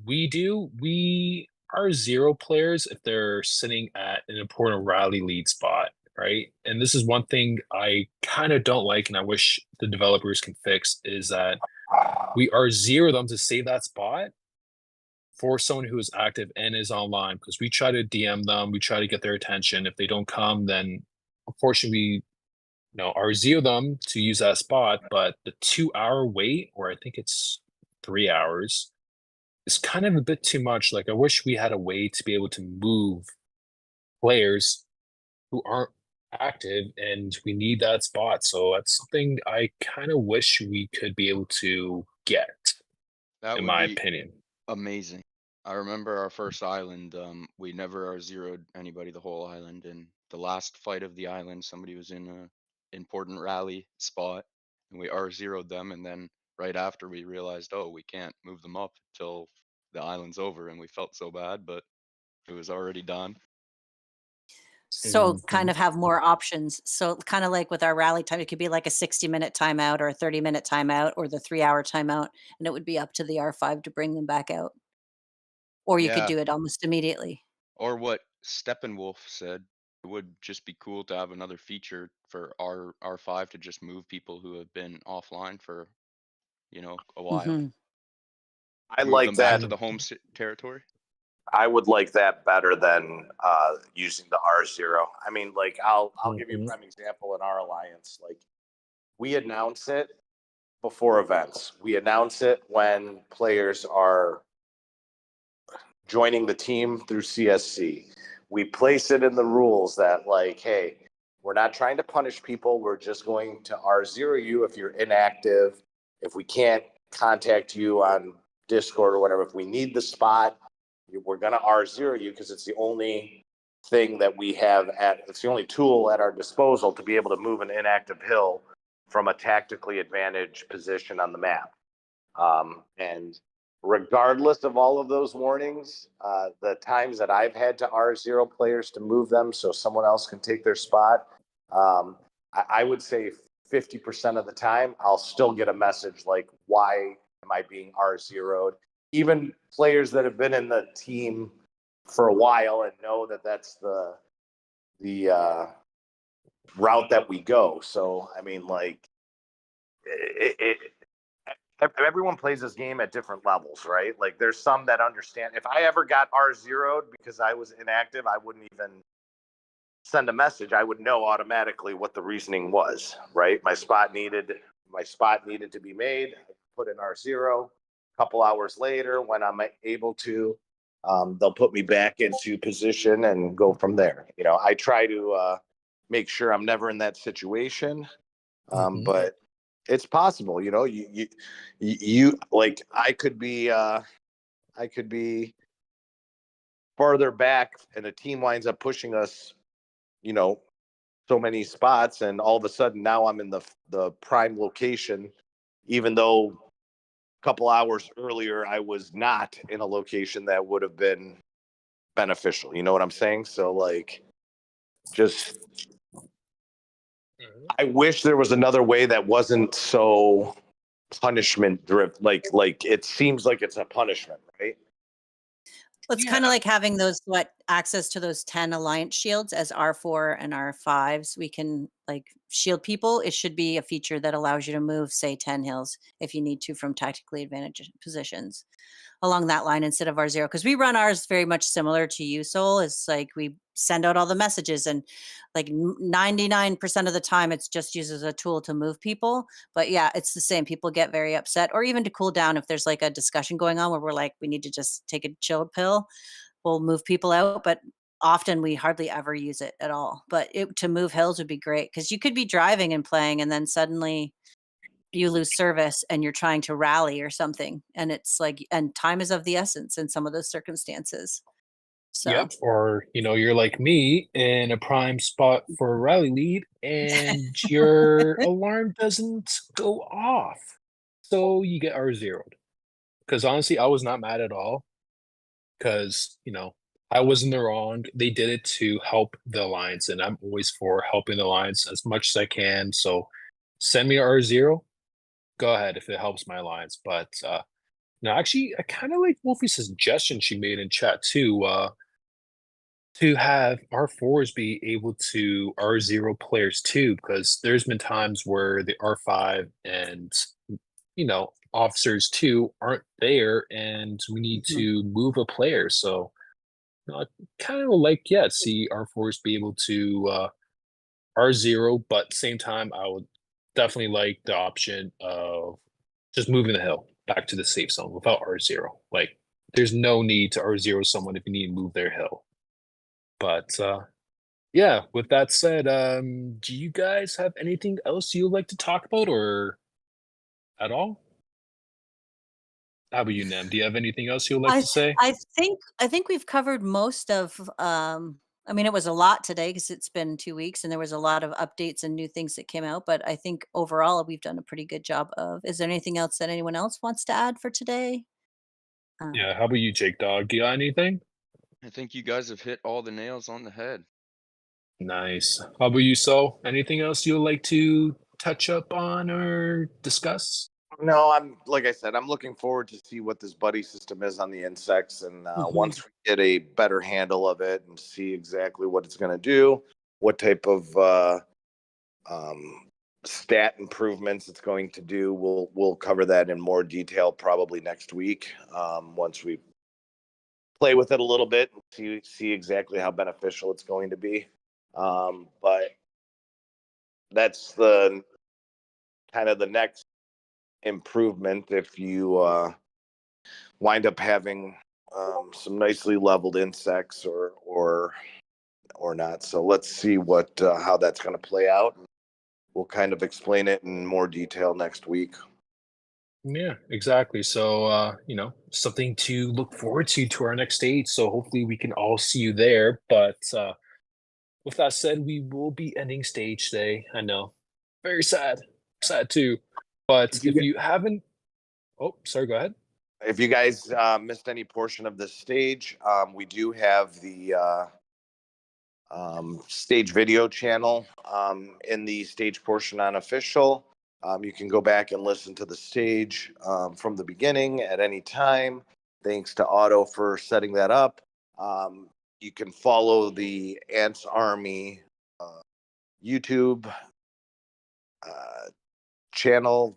we do, we R0 players, if they're sitting at an important rally lead spot, right? And this is one thing I kinda don't like, and I wish the developers can fix, is that we R0 them to save that spot for someone who is active and is online, because we try to DM them, we try to get their attention. If they don't come, then unfortunately, R0 them to use that spot. But the 2 hour wait, or I think it's 3 hours, is kind of a bit too much. Like, I wish we had a way to be able to move players who aren't active, and we need that spot. So that's something I kind of wish we could be able to get, That in would my be opinion. amazing. I remember our first island, we never R0'd anybody the whole island, and the last fight of the island, somebody was in a important rally spot, and we R0'd them, and then right after we realized, oh, we can't move them up till the island's over, and we felt so bad, but it was already done. So kind Mhm. of have more options. So kind of like with our rally time, it could be like a 60-minute timeout or a 30-minute timeout or the 3-hour timeout, and it would be up to the R5 to bring them back out. Or you could Yeah, do it almost immediately. or what Steppenwolf said, it would just be cool to have another feature for R5 to just move people who have been offline for, a while. Mhm. I Move like them back to that. Mhm. the home territory. I would like that better than using the R0. I mean, like I'll give you a Mhm. prime example in our alliance. Like we announce it before events. We announce it when players are joining the team through CSC. We place it in the rules that like, hey, we're not trying to punish people. We're just going to R0 you if you're inactive. If we can't contact you on Discord or whatever, if we need the spot, we're going to R0 you because it's the only thing that we have it's the only tool at our disposal to be able to move an inactive hill from a tactically advantaged position on the map. And regardless of all of those warnings, the times that I've had to R0 players to move them so someone else can take their spot, I would say 50% of the time, I'll still get a message like, why am I being R0'd? Even players that have been in the team for a while and know that that's the route that we go. So, I mean, like, it everyone plays this game at different levels, right? Like there's some that understand. If I ever got R0'd because I was inactive, I wouldn't even send a message. I would know automatically what the reasoning was, right? My spot needed to be made. I put in R0. A couple hours later, when I'm able to, they'll put me back into position and go from there. I try to make sure I'm never in that situation. Mhm. But it's possible, you like I could be farther back and a team winds up pushing us, you know, so many spots, and all of a sudden now I'm in the prime location, even though a couple hours earlier I was not in a location that would have been beneficial. You know what I'm saying? So like, just Mhm. I wish there was another way that wasn't so punishment driven. Like it seems like it's a punishment, right? Well, it's kinda Yeah. like having those access to those 10 alliance shields as R4 and R5s. We can like shield people. It should be a feature that allows you to move, say, 10 hills if you need to from tactically advantaged positions along that line instead of R0. Because we run ours very much similar to you, Soul. It's like we send out all the messages and like 99% of the time it's just used as a tool to move people. But yeah, it's the same. People get very upset, or even to cool down if there's like a discussion going on where we're like, we need to just take a chill pill. We'll move people out, but often we hardly ever use it at all. But to move hills would be great because you could be driving and playing and then suddenly you lose service and you're trying to rally or something. And it's like, and time is of the essence in some of those circumstances. So Yep. Or, you're like me in a prime spot for a rally lead and your alarm doesn't go off. So you get R0'd. Because honestly, I was not mad at all. Because, I was in the wrong. They did it to help the alliance, and I'm always for helping the alliance as much as I can. So send me R0. Go ahead if it helps my alliance. But no, actually, I kind of like Wolfie's suggestion she made in chat too. To have R4s be able to R0 players too, because there's been times where the R5 and officers too aren't there, and we need to move a player. So I kind of like see R4s be able to R0, but same time I would definitely like the option of just moving the hill back to the safe zone without R0. Like there's no need to R0 someone if you need to move their hill. But yeah, with that said, do you guys have anything else you'd like to talk about or at all? How about you, Nem? Do you have anything else you'd like to say? I think we've covered most of I mean, it was a lot today because it's been 2 weeks and there was a lot of updates and new things that came out, but I think overall we've done a pretty good job of. Is there anything else that anyone else wants to add for today? Yeah, how about you, Jake Dog? Do you got anything? I think you guys have hit all the nails on the head. Nice. How about you, So? Anything else you'd like to touch up on or discuss? No, like I said, I'm looking forward to see what this buddy system is on the insects, and once we get a better handle of it and see exactly what it's going to do, what type of stat improvements it's going to do, we'll cover that in more detail probably next week. Once we play with it a little bit and see exactly how beneficial it's going to be. But that's the kind of the next improvement if you wind up having some nicely leveled insects or not. So let's see how that's going to play out. We'll kind of explain it in more detail next week. Yeah, exactly. So something to look forward to our next stage. So hopefully we can all see you there. But with that said, we will be ending stage today. I know, very sad too. But if you haven't, oh, sorry, go ahead. If you guys missed any portion of this stage, we do have the stage video channel in the stage portion on official. You can go back and listen to the stage from the beginning at any time. Thanks to Otto for setting that up. You can follow the Ants Army YouTube channel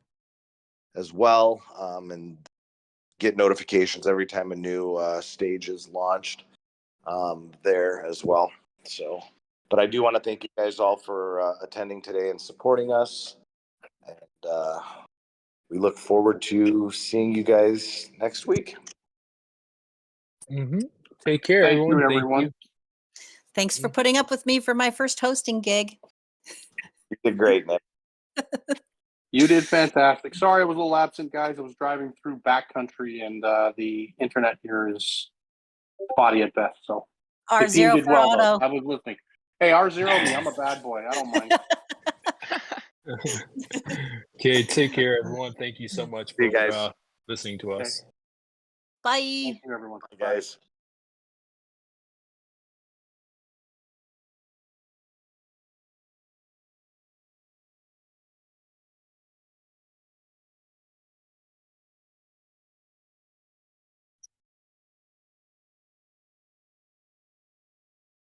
as well, and get notifications every time a new stage is launched there as well. So, but I do want to thank you guys all for attending today and supporting us. And we look forward to seeing you guys next week. Take care, Thank everyone. you, everyone. Thanks for putting up with me for my first hosting gig. You did great, man. You did fantastic. Sorry I was a little absent, guys. I was driving through backcountry and the internet here is spotty at best. So the team R0 did for well, Otto. though. I was listening. Hey, R0 me. I'm a bad boy. I don't mind. Okay, take care, everyone. Thank you so much See you for guys. listening to us. Bye. Thank you, everyone. Bye, guys.